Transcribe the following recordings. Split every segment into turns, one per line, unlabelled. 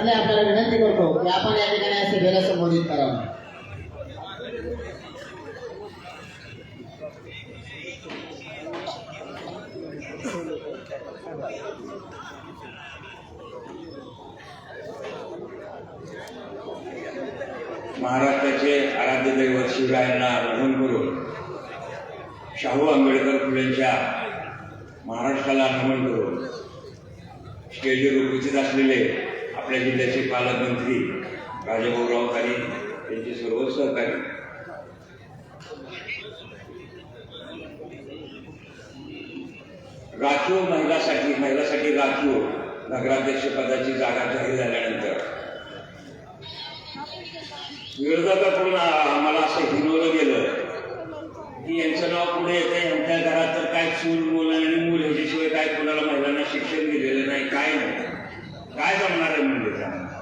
त्यासाठी आपल्याला विनंती करतो की आपण या ठिकाणी या सभेला संबोधित करावं.
महाराष्ट्राचे आराध्य दैवत शिवरायांना नमन करून, शाहू आंबेडकर फुलेंच्या महाराष्ट्राला नमन करून स्टेजवर उपस्थित असलेले आपल्या जिल्ह्याचे पालकमंत्री राजाभाऊराव तारी यांचे सर्व सहकारी, राखीव महिलासाठी राखीव नगराध्यक्ष पदाची जागा जाहीर झाल्यानंतर विरोधकाकडून आम्हाला असं हिनवलं गेलं की यांचं नाव पुढे येतं, यांच्या घरात तर काय चूल मूल आणि मूल ह्याच्याशिवाय काय कोणाला महिलांना शिक्षण दिलेलं नाही, काय नाही, काय जमणार आहे म्हणजे त्यांना.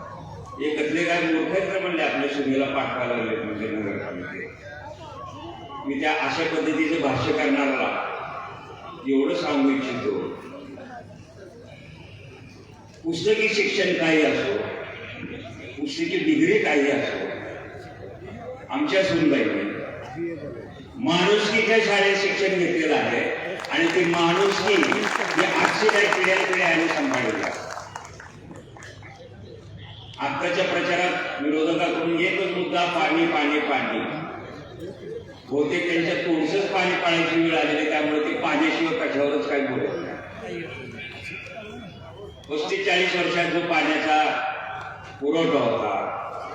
हे कसले काय मूर्खच म्हणले आपल्या सुनेला पाठवायला लागले म्हणजे नगरपालिकेत. मी त्या अशा पद्धतीचं भाष्य करणारा एवढं सांगू इच्छितो, पुस्तकी शिक्षण काही असो, पुस्तकी डिग्री काही असो, आमच्या सुनबाईने माणुसकीच्या शाळेत शिक्षण घेतलेलं आहे आणि ती माणुसकी ही आजची काही पिढ्या आम्ही सांभाळली. आत्ताच्या प्रचारात विरोधकाकडून एकच मुद्दा, पाणी पाणी पाणी. बहुतेक त्यांच्या तोंडच पाणी पाण्याची वेळ आलेली, त्यामुळे ते पाण्याशिवाय कशावरच काही बोलत नाही. 35-40 वर्षात जो पाण्याचा पुरवठा होता,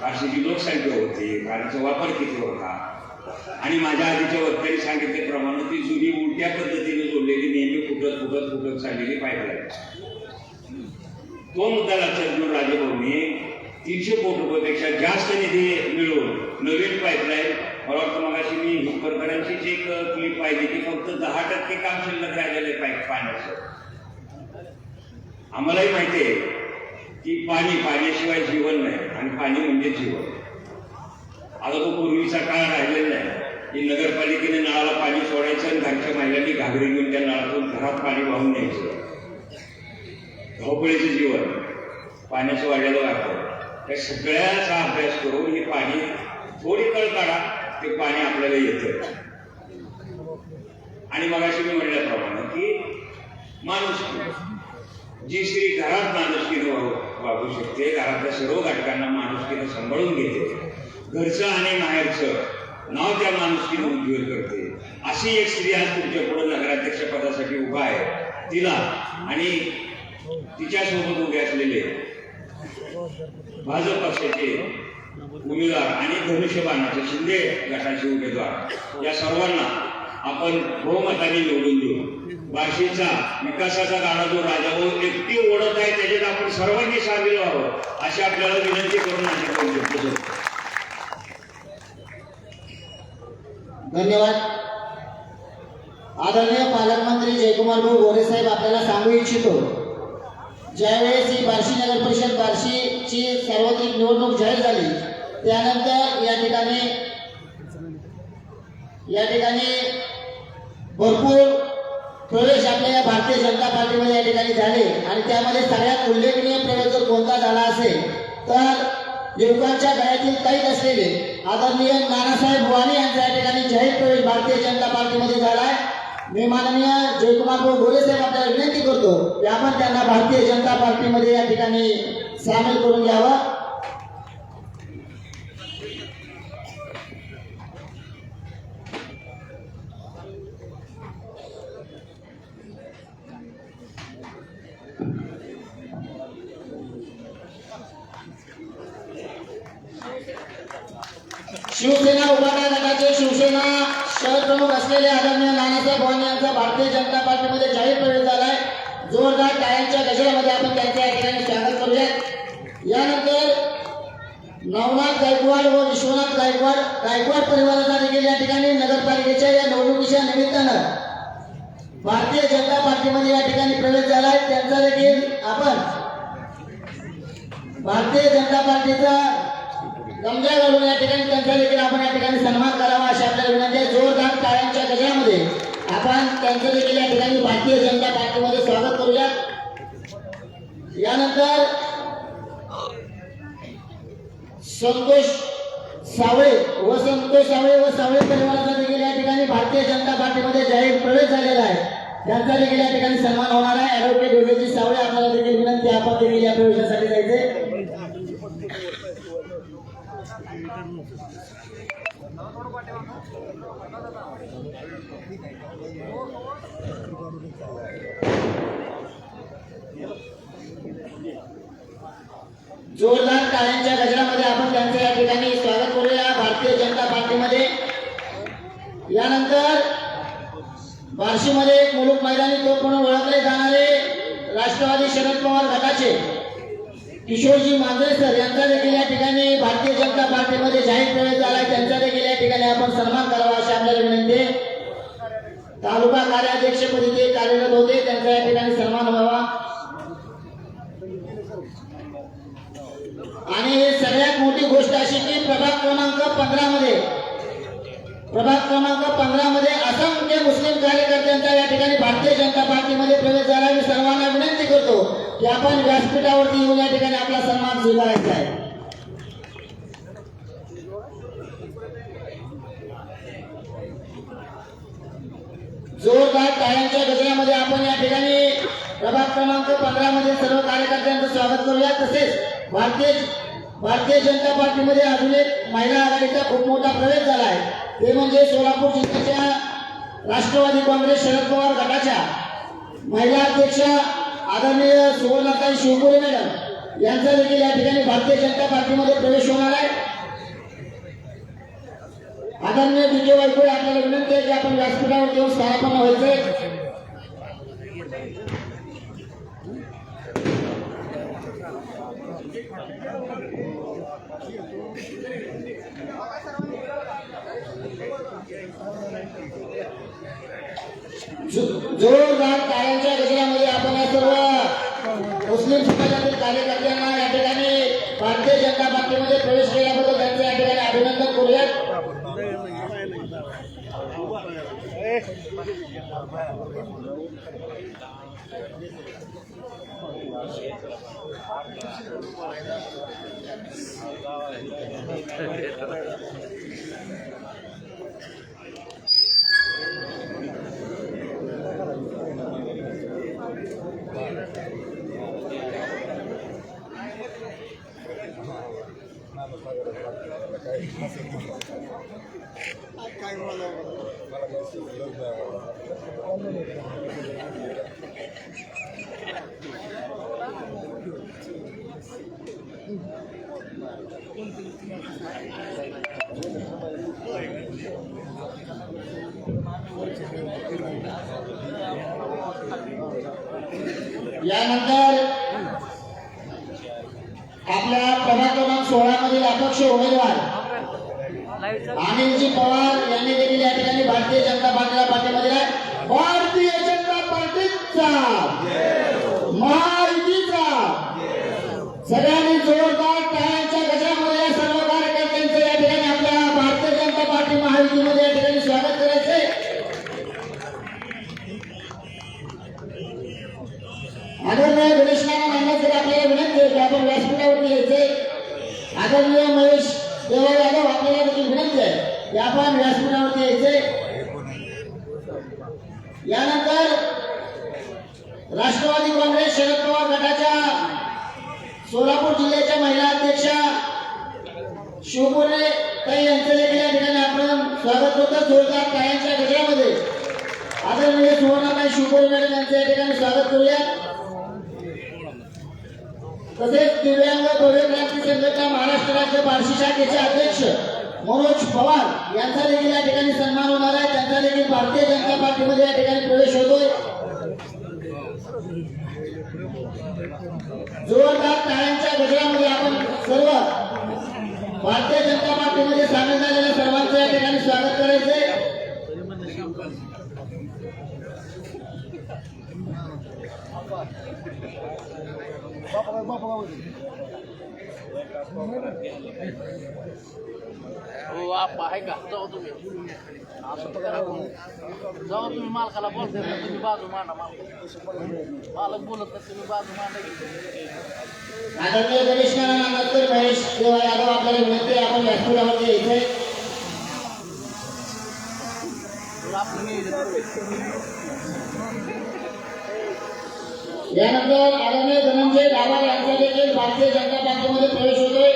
अशी लोकसंख्या होती, पाण्याचा वापर किती होता, आणि माझ्या आधीच्या वक्त्यांनी सांगितल्याप्रमाणे ती जुनी उलट्या पद्धतीने जोडलेली नेहमी फुटत चाललेली पाईपलाईन. तो मुद्दा लक्षात घेऊन राजेभाऊंनी 300 कोटी रुपयापेक्षा जास्त निधी मिळवून नवीन पाईपलाईन, मला वाटतं मगाशी मी हिप्परकरांचीच एक क्लिप पाहिली की फक्त 10% काम शिल्लक राहिलेलं आहे पाण्याचं. आम्हालाही माहिती आहे की पाण्याशिवाय जीवन नाही आणि पाणी म्हणजे जीवन. आता तो पूर्वीचा काळ राहिलेला नाही की नगरपालिकेने नळाला पाणी सोडायचं आणि घरच्या महिलांनी घागरी घेऊन त्या नळातून घरात पाणी वाहून न्यायचं. धावपळीचं जीवन, पाण्याचं वाढलेलं वापर, त्या सगळ्याचा अभ्यास करून हे पाणी थोडी कळ काढा, ते पाणी आपल्याला येतं. आणि मगाशी मी म्हणल्याप्रमाणे की माणुसकी, जी स्त्री घरात माणुसकीनं वागू शकते, घरातल्या सर्व घटकांना माणुसकीनं सांभाळून घेते, घरचं आणि माहेरचं नाव त्या माणुसकीनं उज्ज्वल करते, अशी एक स्त्री आज तुमच्या पुढे नगराध्यक्ष पदासाठी उभा आहे. तिला आणि तिच्यासोबत उभे असलेले भाजप पक्षाचे उमेदवार आणि धनुष्यबाणाचे शिंदे गटाचे उमेदवार या सर्वांना आपण बहुमताने निवडून देऊ. बार्शीचा विकासाचा गाडा जो राजाभाऊ एकटी ओढत आहे त्याच्यात आपण सर्वांनी सामील व्हावं अशी आपल्याला विनंती करून आशा करू शकतो.
धन्यवाद. आदरणीय पालकमंत्री जयकुमार भाऊ गोरे साहेब आपल्याला सांगू इच्छितो, ज्यावेळेस ही बार्शी नगर परिषद बार्शीची सार्वत्रिक निवडणूक जाहीर झाली त्यानंतर या ठिकाणी भरपूर प्रवेश आपल्या या भारतीय जनता पार्टीमध्ये या ठिकाणी झाले आणि त्यामध्ये सगळ्यात उल्लेखनीय प्रवेश जर कोणता झाला असेल तर युवकांच्या गळ्यातील कैद असलेले आदरणीय नानासाहेब बुवानी यांचा या ठिकाणी जाहीर प्रवेश भारतीय जनता पार्टीमध्ये झालाय. मी माननीय जयकुमार भाऊ गोरे साहेब आपल्याला विनंती करतो की आपण त्यांना भारतीय जनता पार्टीमध्ये या ठिकाणी सामील करून घ्यावं. शिवसेना उभाटा गटाचे शिवसेना शहर प्रमुख असलेले आदरणीय नानासाहेब बुवानी यांचा भारतीय जनता पार्टीमध्ये जाहीर प्रवेश झालाय. जोरदार टाळ्यांच्या गजरामध्ये आपण त्यांच्या या ठिकाणी स्वागत करूया. यानंतर नवनाथ गायकवाड व विश्वनाथ गायकवाड परिवाराचा देखील या ठिकाणी नगरपालिकेच्या या निवडणुकीच्या निमित्तानं भारतीय जनता पार्टीमध्ये या ठिकाणी प्रवेश झालाय. त्यांचा देखील आपण भारतीय जनता पार्टीचा गमजा घालून या ठिकाणी त्यांचा देखील आपण या ठिकाणी सन्मान करावा अशी आपल्याला विनंती आहे. जोरदार टाळ्यांच्या गजरामध्ये आपण त्यांचं देखील या ठिकाणी भारतीय जनता पार्टीमध्ये स्वागत करूया. यानंतर संतोष सावळे व सावळे परिवाराचा देखील या ठिकाणी भारतीय जनता पार्टीमध्ये जाहीर प्रवेश झालेला आहे. त्यांचा देखील या ठिकाणी सन्मान होणार आहे. ॲडव्होकेट योगेश सावळे आपल्याला देखील विनंती, आपण देखील या प्रवेशासाठी जायचे. जोरदार टाळ्यांच्या गजरामध्ये आपण त्यांचं या ठिकाणी स्वागत करूया भारतीय जनता पार्टीमध्ये. यानंतर बार्शीमध्ये एक मुलुक मैदानी तोप म्हणून ओळखले जाणारे राष्ट्रवादी शरद पवार गटाचे किशोरजी मांजरेकर यांचा देखील या ठिकाणी भारतीय जनता पार्टीमध्ये जाहीर प्रवेश झाला. त्यांचा देखील या ठिकाणी आपण सन्मान करावा अशी आपल्याला विनंती आहे. तालुका कार्याध्यक्षपदी ते कार्यरत होते, त्यांचा या ठिकाणी सन्मान व्हावा. आणि सगळ्यात मोठी गोष्ट अशी की प्रभाग क्रमांक 15 मध्ये असंख्य मुस्लिम कार्यकर्त्यांचा या ठिकाणी भारतीय जनता पार्टीमध्ये प्रवेश झाला. मी सर्वांना विनंती करतो की आपण व्यासपीठावरती येऊन या ठिकाणी आपला सन्मान स्वीकारायचा आहे. जोरदार टाळ्यांच्या गजरामध्ये आपण या ठिकाणी प्रभाग क्रमांक 15 मध्ये सर्व कार्यकर्त्यांचं स्वागत करूया. तसेच भारतीय जनता पार्टीमध्ये अजून एक महिला आघाडीचा खूप मोठा प्रवेश झाला आहे. ते म्हणजे सोलापूर जिल्ह्याच्या राष्ट्रवादी काँग्रेस शरद पवार गटाच्या महिला अध्यक्ष आदरणीय सुवर्णाताई शिवपुरे मॅडम यांचा देखील या ठिकाणी भारतीय जनता पार्टीमध्ये प्रवेश होणार आहे. आदरणीय विजय वायकोळे आपल्याला विनंती आहे की आपण व्यासपीठावर येऊन स्थानापन्न व्हायचे. जोरदार टाळ्यांच्या गजरामध्ये आपण या सर्व मुस्लिम समाजातील कार्यकर्त्यांना या ठिकाणी भारतीय जनता पार्टीमध्ये प्रवेश केल्याबद्दल त्यांचं या ठिकाणी अभिनंदन करूयात. यानंतर आपल्या प्रभाग क्रमांक 16 मधील अपक्ष उमेदवार अनिलजी पवार यांनी देखील या ठिकाणी भारतीय जनता पार्टीला पाठिंबा दिला. भारतीय जनता पार्टीचा महायुतीचा सगळ्यांनी जोरदार टाळ्यांच्या गजरामध्ये या सर्व कार्यकर्त्यांचं या ठिकाणी आपल्या भारतीय जनता पार्टी महायुतीमध्ये या ठिकाणी स्वागत करायचंय. आदरणीय गणेश नाना यांना जर आपल्याला विनंती आहे की आपण व्यासपीठावरती यायचे. आदरणीय महेश देवा यादव आपल्याला देखील विनंती आहे की आपण व्यासपीठावरती यायचे. यानंतर राष्ट्रवादी काँग्रेस शरद पवार गटाच्या सोलापूर जिल्ह्याच्या महिला अध्यक्षा शिवपुरे ताई यांचं देखील या ठिकाणी आपण स्वागत करतो जोरदार टाळ्यांच्या गजरामध्ये. आदरणीय सुवर्णाताई शिवपुरे मॅडम यांचं या ठिकाणी स्वागत करूया. तसेच दिव्यांग भव्य क्रांती संघटना महाराष्ट्र राज्य बार्शी शाखेचे अध्यक्ष मनोज पवार यांचा देखील या ठिकाणी सन्मान होणार आहे. त्यांचा देखील भारतीय जनता पार्टीमध्ये या ठिकाणी प्रवेश होतोय. जोरदार टाळ्यांच्या गजरामध्ये आपण सर्व भारतीय जनता पार्टीमध्ये सामील झालेल्या सर्वांचं या ठिकाणी स्वागत करायचंय.
हो आप आहे का जाऊ तुम्ही असं करा जाऊ तुम्ही मालकाला बोलता तुम्ही बाजू मांडा मालक बोलत तर तुम्ही बाजू मांडा.
आदरणीय गणेश नाना नंतर महेश तेव्हा यादव आपल्याला विनंती आहे आपण व्यासपीठावरती यायचंय. यानंतर आदरणीय धनंजय डावार यांचा देखील भारतीय जनता पार्टीमध्ये प्रवेश होतोय.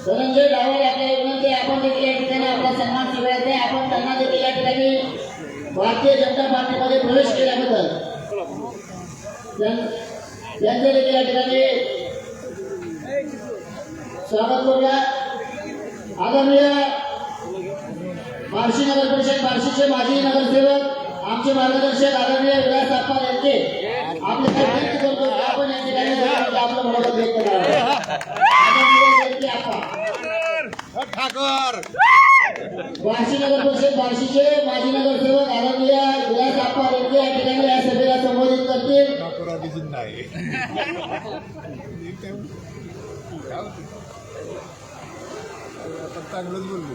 धनंजय डावार आपल्याला विनंती आहे आपण देखील या ठिकाणी आपला सन्मान स्वीकारायचा आहे. आपण त्यांना देखील या ठिकाणी भारतीय जनता पार्टीमध्ये प्रवेश केल्याबद्दल त्यांचं देखील या ठिकाणी स्वागत करूया. आदरणीय बार्शी नगर परिषद बार्शीचे माजी नगरसेवक आमचे मार्गदर्शक आदरणीय विलास आप्पा यांचे आपल्याला विनंती करतो की आपण या ठिकाणी आपलं मनोगत व्यक्त करावं. आदरणीय आप्पा बार्शी नगर परिषद बार्शीचे माजी नगरसेवक आदरणीय विलास आप्पा यांचे या ठिकाणी या सभेला संबोधित करतील.
चांगलंच बोललो.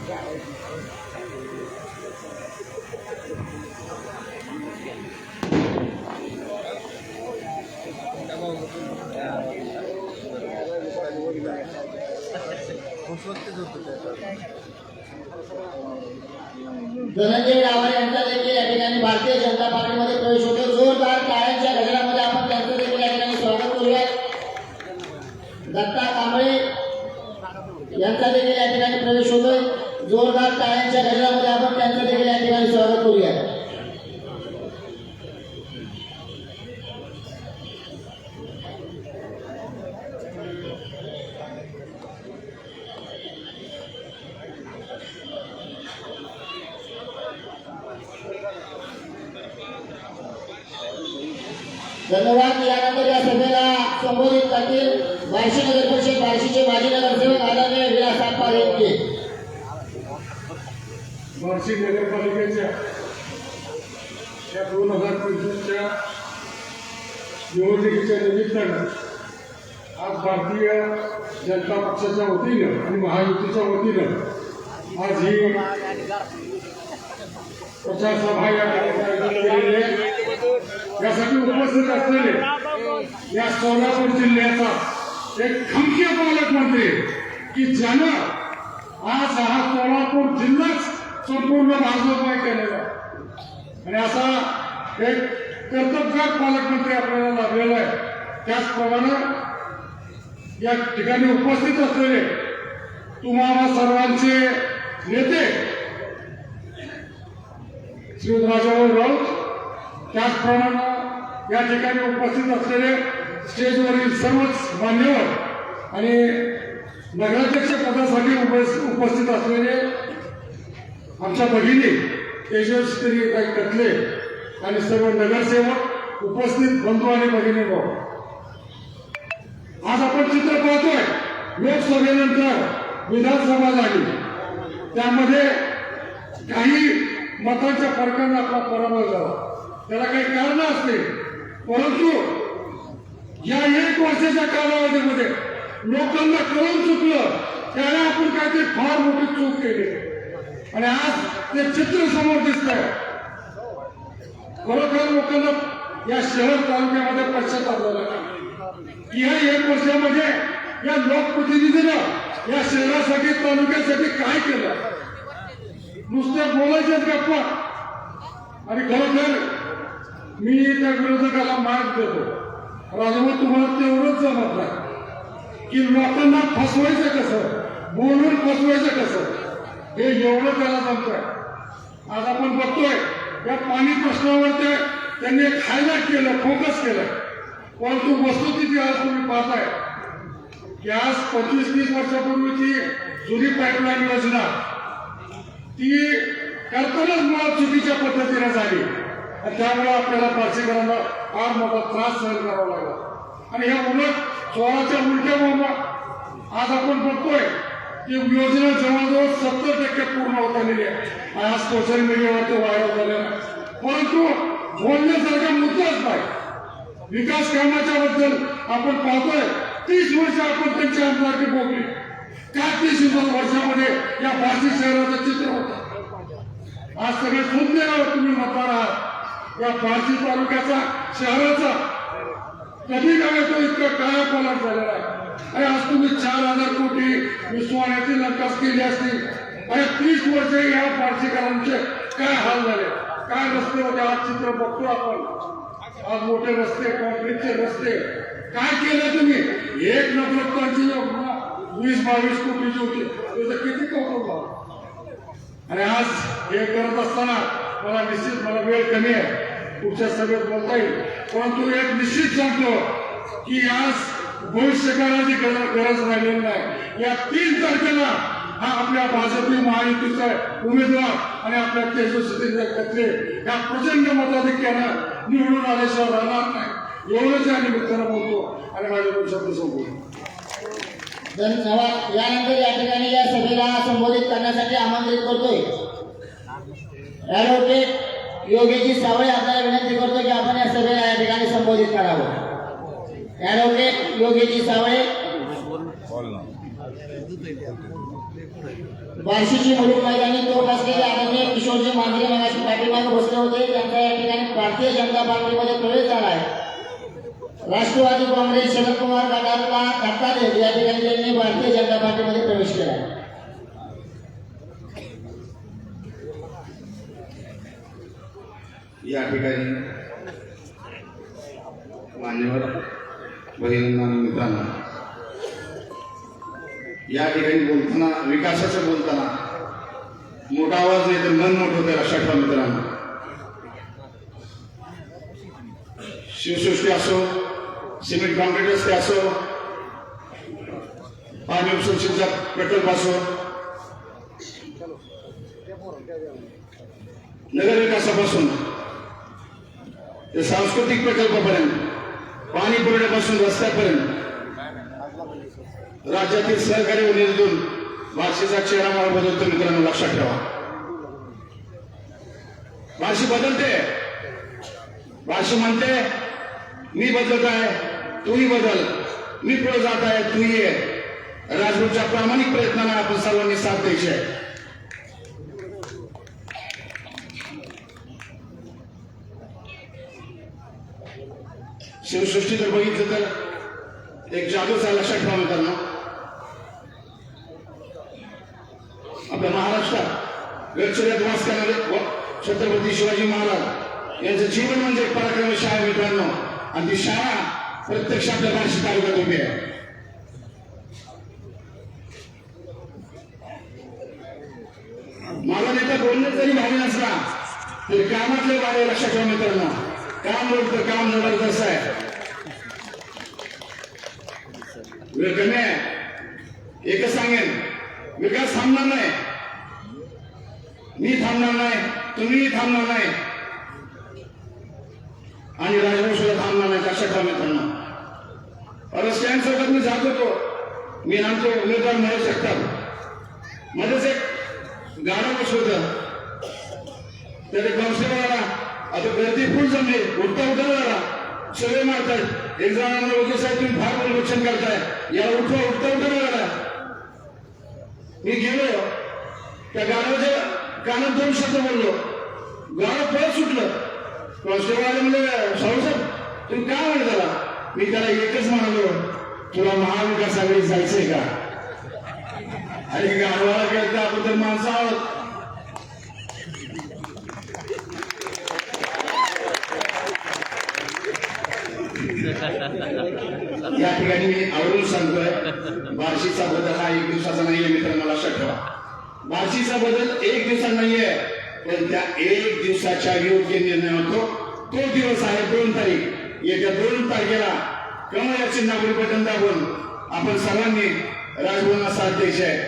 धनंजय डावार यांचा देखील या ठिकाणी भारतीय जनता पार्टीमध्ये प्रवेश होतो. जोरदार टाळ्यांच्या गजरामध्ये आपण त्यांचं देखील या ठिकाणी स्वागत करूया. दत्ता कांबळे यांचा देखील या ठिकाणी प्रवेश होतोय. जोरदार टाळ्यांच्या गजरामध्ये आपण त्यांचं देखील या ठिकाणी स्वागत करूया. धन्यवाद. यानंतर या सभेला संबोधित करतील बार्शी नगर परिषद बार्शीचे माजी नगरसेवक आदरणीय विलास आप्पा यांचे.
बार्शी नगरपालिकेच्या या 2025च्या निवडणुकीच्या निमित्तानं आज भारतीय जनता पक्षाच्या वतीनं आणि महायुतीच्या वतीनं आज ही प्रचार सभा या ठिकाणी आयोजित केलेली आहे. यासाठी उपस्थित असलेले या सोलापूर जिल्ह्याचा एक खमके पालकमंत्री की ज्यानं आज हा सोलापूर जिल्हाच संपूर्ण भाजपमय केलेला आणि असा एक कर्तबगार पालकमंत्री आपल्याला लाभलेला आहे. त्याचप्रमाणे या ठिकाणी उपस्थित असलेले तुम्हाला सर्वांचे नेते श्री राजाभाऊ राऊत, त्याचप्रमाणे या ठिकाणी उपस्थित असलेले स्टेजवरील सर्वच मान्यवर आणि नगराध्यक्ष पदासाठी उपस्थित असलेले आमच्या भगिनी तेजस्वी कटले आणि सर्व नगरसेवक उपस्थित बंधू आणि भगिनींनो, आज आपण चित्र पाहतोय. लोकसभेनंतर विधानसभा झाली, त्यामध्ये काही मतांच्या फरकाने आपला पराभव झाला. त्याला काही कारण असते, परंतु या 1 वर्षाच्या कालावधीमध्ये लोकांना कळून चुकलं त्याने आपण काहीतरी फार मोठी चूक केली आणि आज ते चित्र समोर दिसत आहे. खरोखर लोकांना या शहर तालुक्यामध्ये पश्चाताप झाला की या 1 वर्षामध्ये या लोकप्रतिनिधीनं या शहरासाठी तालुक्यासाठी काय केलं. नुसत्या बोलायच्याच गप्पा. आणि खरोखर मी त्या विरोधकाला मार्ग देतो, राजभाऊ तुम्हाला तेवढंच जमत नाही की लोकांना फसवायचं कसं, बोलून फसवायचं कसं, हे एवढं त्याला जमतंय. आज आपण बघतोय या पाणी प्रश्नावर त्यांनी एक हायलाइट केलं, फोकस केलं, परंतु वस्तुस्थिती आज तुम्ही पाहताय की आज 25-30 वर्षापूर्वीची जुनी पाईपलाईन योजना ती करतानाच मुळात चुकीच्या पद्धतीने झाली आणि त्यामुळे आपल्याला बार्शीकरांना फार मोठा त्रास सहन करावा लागला. आणि ह्या उलट 16च्या उलट्या बोंबा आज आपण बघतोय की योजना जवळजवळ 70% पूर्ण होत आलेली आहे. आज सोशल मीडियावरती व्हायरल झालेला आहे, परंतु बोलण्यासारखा मुद्दाच नाही. विकास कामाच्या बद्दल आपण पाहतोय 30 वर्ष आपण त्यांची आमदारकी भोगली. काय 30 वर्षामध्ये या बार्शी शहराचं चित्र होतं. आज सगळे सुंदर तुम्ही मतदार आहात. या बार्शी तालुक्याचा शहराचा कधी काय तो इतका काळा पालट झालेला आहे. अरे आज तुम्ही 4,000 कोटी विश्वाण्याची नकास केली असतील. अरे 30 वर्ष या पारशीकरांचे काय हाल झाले, काय रस्ते होते. आज चित्र बघतो आपण, आज मोठे रस्ते, कॉन्क्रीटचे रस्ते. काय केलं तुम्ही? एक नगरपालिकांची योजना 20-22 कोटीची होती, त्याचं किती कौतुक झालं. आणि आज हे करत असताना मला वेळ कमी आहे, पुढच्या सभेत बोलता येईल, परंतु एक निश्चित सांगतो की आज भविष्यकाळाची गरज राहिलेली नाही. या 3 तारखेला हा आपल्या भाजपी महायुतीचा उमेदवार आणि आपल्या तेजस्वी कत्रे या प्रचंड मताधिक्यानं निवडून आल्याशिवाय राहणार नाही. एवढंच या निमित्तानं बोलतो आणि माझे 2 शब्द संपवतो.
धन्यवाद. यानंतर या ठिकाणी या सभेला संबोधित करण्यासाठी आमंत्रित करतोय ॲडव्होकेट योगेजी सावळे. आपल्याला विनंती करतो की आपण या सभेला या ठिकाणी संबोधित करावं. ॲडव्होकेट योगेजी सावळे. बार्शीची मुलुंड मैदानी तोफ असलेले आदरणीय किशोरजी मांजरे मगाशी पाठीमागे बसले होते, त्यांचा या ठिकाणी भारतीय जनता पार्टीमध्ये प्रवेश झाला आहे. राष्ट्रवादी काँग्रेस शरद पवार गटातला धक्कादेव या ठिकाणी त्यांनी भारतीय जनता पार्टीमध्ये प्रवेश केला आहे.
या ठिकाणी मान्यवर बहिणींना आणि मित्रांना, या ठिकाणी बोलताना, विकासाचं बोलताना मोठा आवाज नाही तर मन मोठं होतं. लक्षात ठेवा मित्रांनो, शिवसृष्टी असो, सिमेंट कॉन्क्रीट रस्ते असो, पाणी उपसंचनाचा प्रकल्प असो, नगर विकासापासून ते सांस्कृतिक प्रकल्पापर्यंत, पाणी पुरवठ्यापासून रस्त्यापर्यंत राज्यातील सहकारी निधीतून बार्शीचा चेहरा मला बदलतो. मित्रांनो लक्षात ठेवा, बार्शी बदलते. बार्शी म्हणते मी बदलत आहे, तूही बदल. मी पुढे जात आहे, तूही ये. राजभाऊच्या प्रामाणिक प्रयत्नांना आपण सर्वांनी साथ द्यायची आहे. शिवसृष्टी जर बघितलं तर एक जादूच आहे. लक्षात ठेवा मित्रांनो, आपल्या महाराष्ट्रात गडचिरोलीत वास करणारे छत्रपती शिवाजी महाराज यांचं जीवन म्हणजे पराक्रमी शाळा मित्रांनो. आणि ती शाळा प्रत्यक्ष आपल्या बार्शी तालुक्यात उभी आहे. मला नेता बोलणं जरी भावी नसला तरी कामातले वारे. लक्षात ठेवा मित्रांनो, काम बोलतं, काम जबरदस्त आहे. वेळ कमी आहे. एकच सांगेन, विकास थांबणार नाही, मी थांबणार नाही, तुम्हीही थांबणार नाही आणि राजभाऊ सुद्धा थांबणार नाही. लक्षात ठेवा मित्रांनो. स्टँड सोबत मी जात होतो, मी आमचे उमेदवार मिळू शकतात. मध्येच एक गाडा बसवत त्याने कॉन्स्टेबलला आता गर्दी फुल जमली, उठता झाला, सगळे मारतात. एक जण वकील साहेब तुम्ही फार प्रदूषण करताय, या उठता झाला. मी गेलो त्या गाड्याच्या कानात 2 शब्द बोललो, गाडं पळत सुटलं. कॉन्स्टेबल म्हणजे साहेब तुम्ही काय म्हणत त्याला? मी त्याला एकच म्हणालो, तुला महाविकास आघाडीत जायचंय का? आणि गाडवाला गेलं आपण तर माणसं आहोत. या ठिकाणी मी आवडून सांगतोय, बार्शीचा बदल हा 1 दिवसाचा नाहीये मित्रांनो. लक्षात ठेवा, बार्शीचा बदल 1 दिवसाचा नाहीये, पण त्या 1 दिवसाच्या योग्य निर्णय होतो. तो दिवस आहे 2 तारीख. येत्या 2 तारखेला कमळ या चिन्हावर बटन दाबून आपण सर्वांनी राजभवनाला साथ द्यायची आहे.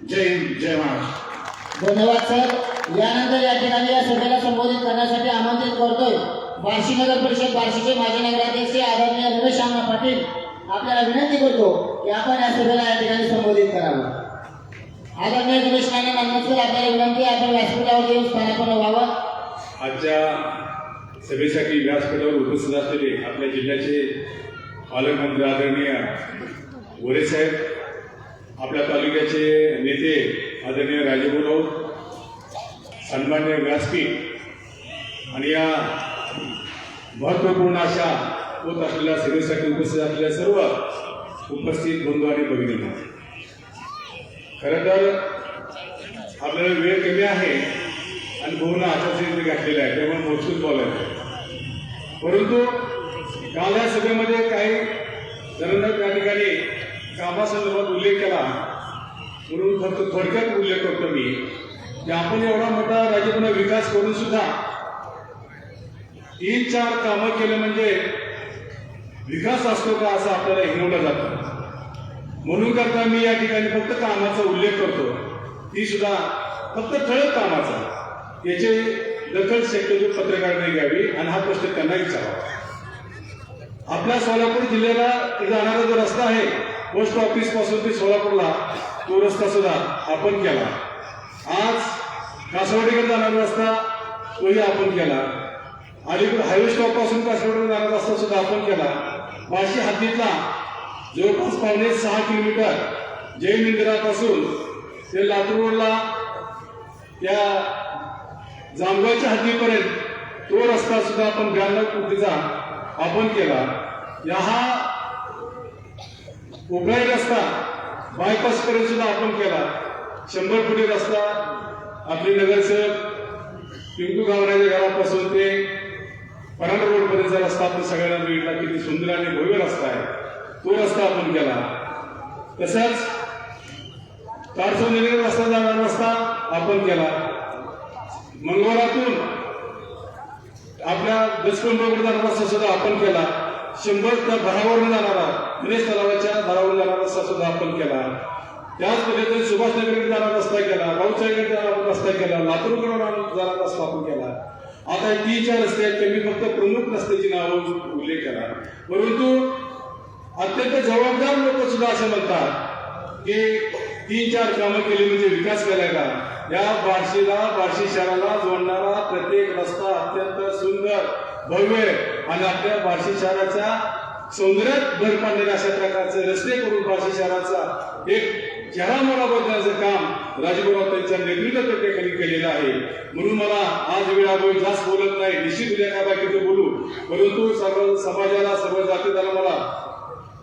जय हिंद, जय महाराष्ट्र.
धन्यवाद सर. यानंतर या ठिकाणी या सभेला संबोधित करण्यासाठी आमंत्रित करतोय बार्शी नगर परिषद बार्शीचे माजी नगराध्यक्ष आदरणीय रमेश अण्णा पाटील. आपल्याला विनंती करतो की आपण या सभेला या ठिकाणी संबोधित करावं. आदरणीय रमेश अण्णा नमस्कार. आपल्याला विनंती आहे आपण व्यासपीठावर येऊन स्थानापन्न व्हावं.
आजच्या सभेसाठी व्यासपीठावर उपस्थित असलेले आपल्या जिल्ह्याचे पालकमंत्री आदरणीय गोरे साहेब, आपल्या तालुक्याचे नेते आदरणीय राजेभाऊ राऊत, सन्मान्य व्यासपीठ आणि या महत्त्वपूर्ण अशा होत असलेल्या सभेसाठी उपस्थित असलेल्या सर्व उपस्थित बंधू आणि भगिनी, खरं तर आपल्याला वेळ कमी आहे आणि बहुन आचारसंहिता घातलेला आहे, त्यामुळे मोजकूच बोलायचं. परंतु काल या सभेमध्ये काही जणांना त्या ठिकाणी कामासंदर्भात उल्लेख केला, म्हणून फक्त थोडक्यात उल्लेख करतो मी की आपण एवढा मोठा राज्याचा विकास करून सुद्धा 3-4 कामं केलं म्हणजे विकास असतो का असं आपल्याला हिनवलं जातं. म्हणून करता मी या ठिकाणी फक्त कामाचा उल्लेख करतो, ती सुद्धा फक्त ठळक कामाचा. याची दखल शक्यतो पत्रकारांनी घ्यावी आणि हा प्रश्न त्यांना विचारावा. आपल्या सोलापूर जिल्ह्याला जाणारा जो रस्ता आहे पोस्ट ऑफिस पासून ते सोलापूरला, तो रस्ता सुद्धा आपण केला. आज कासवाडीकडे जाणारा रस्ता तोही आपण केला. अलीकडे हायवे स्टॉप पासून कासवाडीकडे जाणारा रस्ता सुद्धा आपण केला. बार्शी हद्दीतला जवळपास 5.5 किलोमीटर जैन मंदिरापासून ते लातूर रोडला त्या जामगावच्या हद्दीपर्यंत तो रस्ता सुद्धा आपण 92 कोटीचा आपण केला. या हा उभय रस्ता बायपास पर्यंत सुद्धा आपण केला. 100 फुटी रस्ता आपले नगरसेवक पिंटू गावराच्या घरापासून ते परांडा रोड पर्यंतचा रस्ता आपण सगळ्यांना बघितला, किती सुंदर आणि भव्य रस्ता आहे, तो रस्ता आपण केला. तसंच तारसोंदरी रस्ता जाणारा रस्ता आपण केला. मंगळवारातून आपल्या दसकोंडकडे जाणारा रस्ता सुद्धा आपण केला. 100 त्या भरावरून जाणारा गणेश तलावाच्या भरावरून जाणारा रस्ता सुद्धा आपण केला. त्याच पद्धतीने सुभाषनगरकडे जाणारा रस्ता केला, गावचाकडे जाणारा रस्ता केला, लातूरकडे जाणारा रस्ता आपण केला. आता 3-4 रस्ते आहेत ते मी फक्त प्रमुख रस्त्याची नावं उल्लेख केला. परंतु अत्यंत जबाबदार लोक सुद्धा असं म्हणतात की 3-4 कामं केली म्हणजे विकास केलाय का. या बार्शी शहराला जोडणारा प्रत्येक रस्ता अत्यंत सुंदर, भव्य आणि आपल्या बार्शी शहराच्या सौंदर्यात भर पाडणारे अशा प्रकारचे रस्ते करून बार्शी शहराचा एक चेहरा मोडा बदलण्याचं काम राजगुरू त्यांच्या नेतृत्वाखाली केलेलं आहे. म्हणून मला आज वेळाभोळी जास्त बोलत नाही, निश्चित उद्या काय बाकीचं बोलू, परंतु सर्व समाजाला, सर्व जातीदाला मला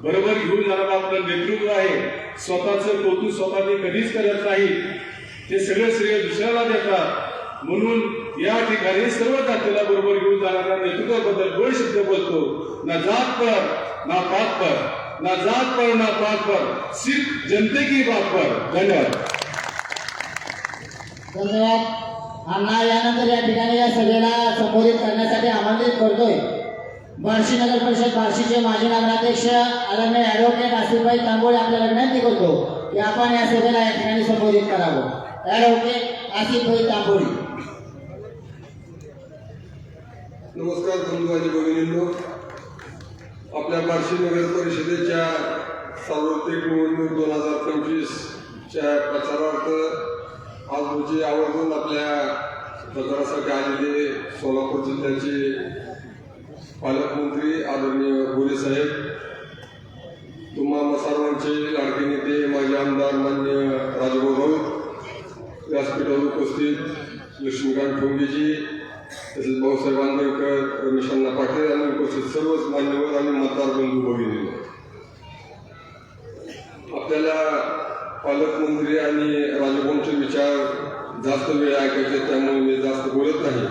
बरोबर घेऊन जाणारं आपलं नेतृत्व आहे. स्वतःचं कौतुक स्वतःने कधीच करत नाही, ते सगळं श्रेय दुसऱ्याला देतात. म्हणून या ठिकाणी सर्व जातीला बरोबर घेऊन जाणाऱ्या नेतृत्वाबद्दल 2 शब्द बोलतो. ना जात पर ना पात पर, ना जात पर ना पात पर, सिर्फ जनते की बात पर. धन्यवाद.
धन्यवाद. आम्हाला यानंतर या ठिकाणी या सभेला संबोधित करण्यासाठी आमंत्रित करतोय बार्शी नगर परिषद बार्शीचे माजी नगराध्यक्ष आदरणीय ॲडव्होकेट आसिफभाई तांबोळे. आपल्याला विनंती करतो की आपण या सभेला या ठिकाणी संबोधित करावं. ॲडव्होकेट आसिफभाई तांबोळे.
नमस्कार बंधू आणि भगिनींनो, आपल्या बार्शी नगर परिषदेच्या सार्वत्रिक निवडणूक 2025च्या प्रचारार्थ आज रोजी आवर्जून आपल्या प्रचारासाठी आलेले सोलापूर जिल्ह्याचे पालकमंत्री आदरणीय गोरे साहेब, तुम्हा सर्वांचे लाडके नेते माजी आमदार मान्य राजभाऊ राऊत, व्यासपीठावर उपस्थित लक्ष्मीकांत ठोंगेजी, तसेच भाऊसाहेब आंबेडकर, रमेशांना पाटील आणि उपस्थित सर्वच मान्यवर आणि मतदार बंधू भगिनी, आपल्याला पालकमंत्री आणि राजभाऊंचे विचार जास्त वेळ ऐकायचे, त्यामुळे मी जास्त बोलत नाही.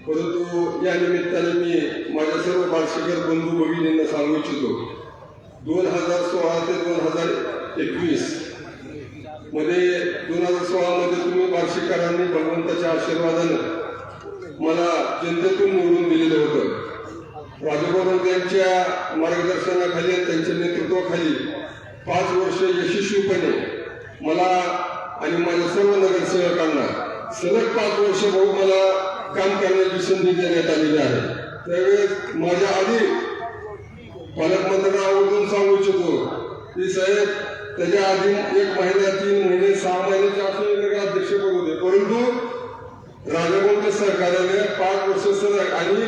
परंतु या निमित्ताने मी माझ्या सर्व बार्शीकर बंधू भगिनींना सांगू इच्छितो, 2016 ते 2021 मध्ये 2016 मध्ये तुम्ही बार्शीकरांनी भगवंताच्या आशीर्वादानं मला जनतेतून निवडून दिलेलं होतं. राजभाऊ यांच्या मार्गदर्शनाखाली त्यांच्या नेतृत्वाखाली 5 वर्ष यशस्वीपणे मला आणि माझ्या सर्व नगरसेवकांना सलग 5 वर्ष भाऊ मला काम करण्याची संधी देण्यात आलेली आहे. त्यावेळेस माझ्या आधी पालकमंत्र्यांना आवर्जून सांगू इच्छितो की साहेब, त्याच्या आधी 1 महिना, 3 महिने, 6 महिन्याचे असे नगराध्यक्षपद होते, परंतु राजभाऊंच्या सरकारने 5 वर्ष सलग आणि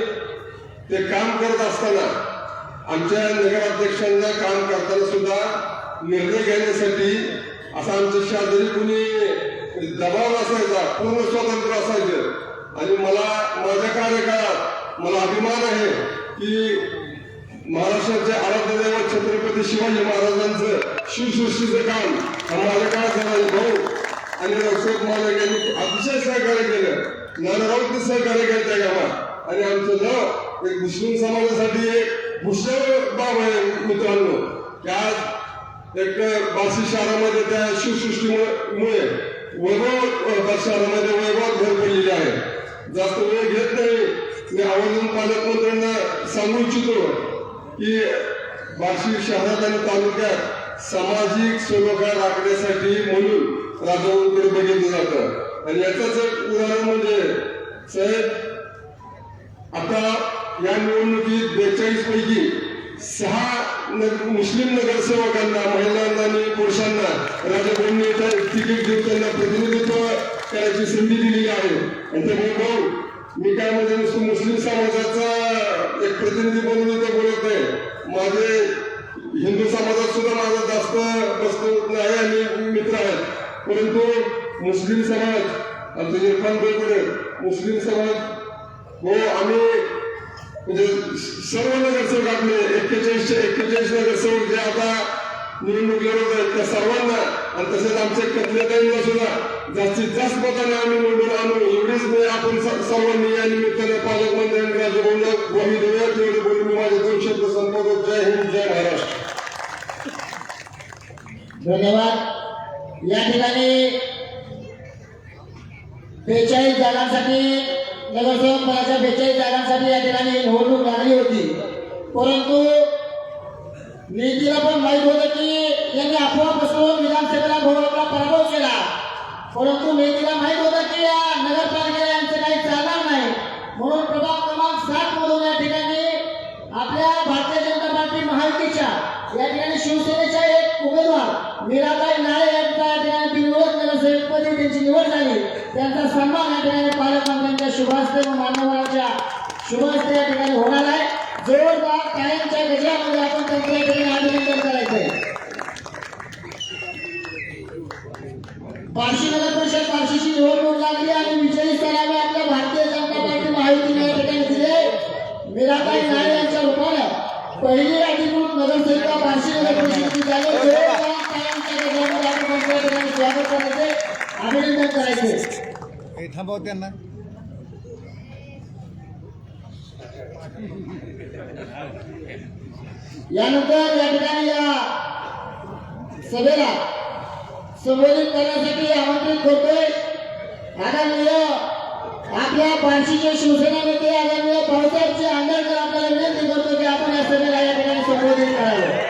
ते काम करत असताना आमच्या नगराध्यक्षांना काम करताना सुद्धा निर्णय घेण्यासाठी असा आमच्या शेजारी कुणी दबाव नसायचा, पूर्ण स्वतंत्र असायचं. आणि मला माझ्या कार्यकाळात मला अभिमान आहे की महाराष्ट्राचे आराध्य दैवत छत्रपती शिवाजी महाराजांचं शिवसृष्टीचं काम माझ्या काळात भाऊ आणि रक्षक मालक यांनी अतिशय सहकार्य केलं. नानारावचं सहकार्य केलं त्या कामात. आणि आमचं नाव एक मुस्लिम समाजासाठी एक भूषण बाब आहे मित्रांनो. आज एक बार्शी शहरामध्ये त्या शिवसृष्टीमुळे वैभव शहरामध्ये वैभव भर पडलेली आहे. जास्त वेळ घेत नाही. मी आवर्जून पालकमंत्र्यांना सांगू इच्छितो की बार्शी शहरात आणि तालुक्यात सामाजिक सलोखा राखण्यासाठी म्हणून राजाभाऊंकडे बघितलं जातं. आणि याचंच एक उदाहरण म्हणजे साहेब आता या निवडणुकीत 42 पैकी 6 मुस्लिम नगरसेवकांना महिलांना आणि पुरुषांना राजाभाऊंनी तिकीट देऊन त्यांना प्रतिनिधित्व करायची संधी दिलेली आहे. आणि त्यामुळे भाऊ मी काय म्हणजे नुसतं मुस्लिम समाजाचा एक प्रतिनिधी म्हणून इथे बोलत नाही. माझे हिंदू समाजात सुद्धा माझा जास्त बसत नाही आणि मित्र आहेत. परंतु मुस्लिम समाज आमचं इरफान भाईकडे मुस्लिम समाज हो आम्ही म्हणजे सर्व नगरसेवक आपले 41 नगरसेवक जे आता निवडणूक लढवत आहेत त्या सर्वांना आणि तसेच आमच्या कथलेताईंना सुद्धा जास्तीत जास्त मताने आम्ही निवडून आणू एवढीच मी आपण सर्वांनी या निमित्ताने पालकमंत्र्यांनी राजाभाऊंना ग्वाही देऊया. तेवढे बोलून मी माझे 2 शब्द संपवतो. जय हिंद, जय महाराष्ट्र.
धन्यवाद. या ठिकाणी 42 जागांसाठी नगरसेवक पदाच्या 42 जागांसाठी या ठिकाणी निवडणूक लागली होती. परंतु नीतीला पण माहीत होतं की यांनी अफवा पसरवून विधानसभेला आपला पराभव केला. परंतु नीतीला माहीत होतं की या नगरपालिकेला यांचं काही चालणार नाही. म्हणून प्रभाग क्रमांक 7 मधून या ठिकाणी आपल्या भारतीय जनता पार्टी महायुतीच्या या ठिकाणी शिवसेनेच्या एक उमेदवार मीराबाई नाळे यांचा या ठिकाणी बिनविरोध नगरसेवकपदी त्यांची निवड झाली. त्यांचा सन्मान या ठिकाणी पालकमंत्र्यांच्या शुभहस्ते व मान्यवरांच्या शुभहस्ते या ठिकाणी होणार आहे. जोरदार टाळ्यांच्या गजरामध्ये आपण त्यांचं या ठिकाणी अभिनंदन करायचंय. बार्शी नगर परिषद बार्शीची निवडणूक लागली आणि विजयी स्तरावर आपल्या भारतीय जनता पार्टी महायुतीने या ठिकाणी दिले. मीराबाई नाळे यांच्या रूपानं पहिली अधिकृत नगरसेविका बार्शी नगर परिषदेची झाली. जोरदार टाळ्यांच्या गजरामध्ये आपण त्यांचं या ठिकाणी स्वागत करायचे, अभिनंदन करायचे.
थांबव त्यांना.
यानंतर या ठिकाणी या सभेला संबोधित करण्यासाठी आमंत्रित करतोय आदरणीय आपल्या बार्शीचे शिवसेना नेते आदरणीय भाऊसाहेबचे आंबेडकर आपल्याला विनंती करतो की आपण या सभेला या ठिकाणी संबोधित करावं.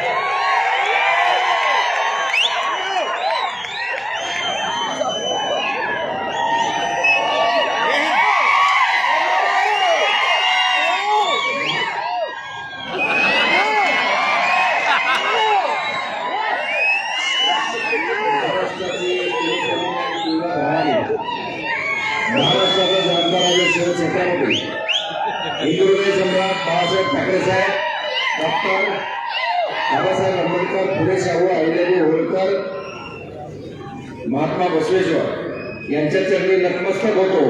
महाराष्ट्राचा जबाबदार आहे शिवछत्रपती हिंदुहृदय सम्राट बाळासाहेब ठाकरे साहेब, डॉक्टर बाबासाहेब आंबेडकर, फुले शाहू अहिल्यादेवी होळकर, महात्मा बसवेश्वर यांच्या चरणी नतमस्तक होतो.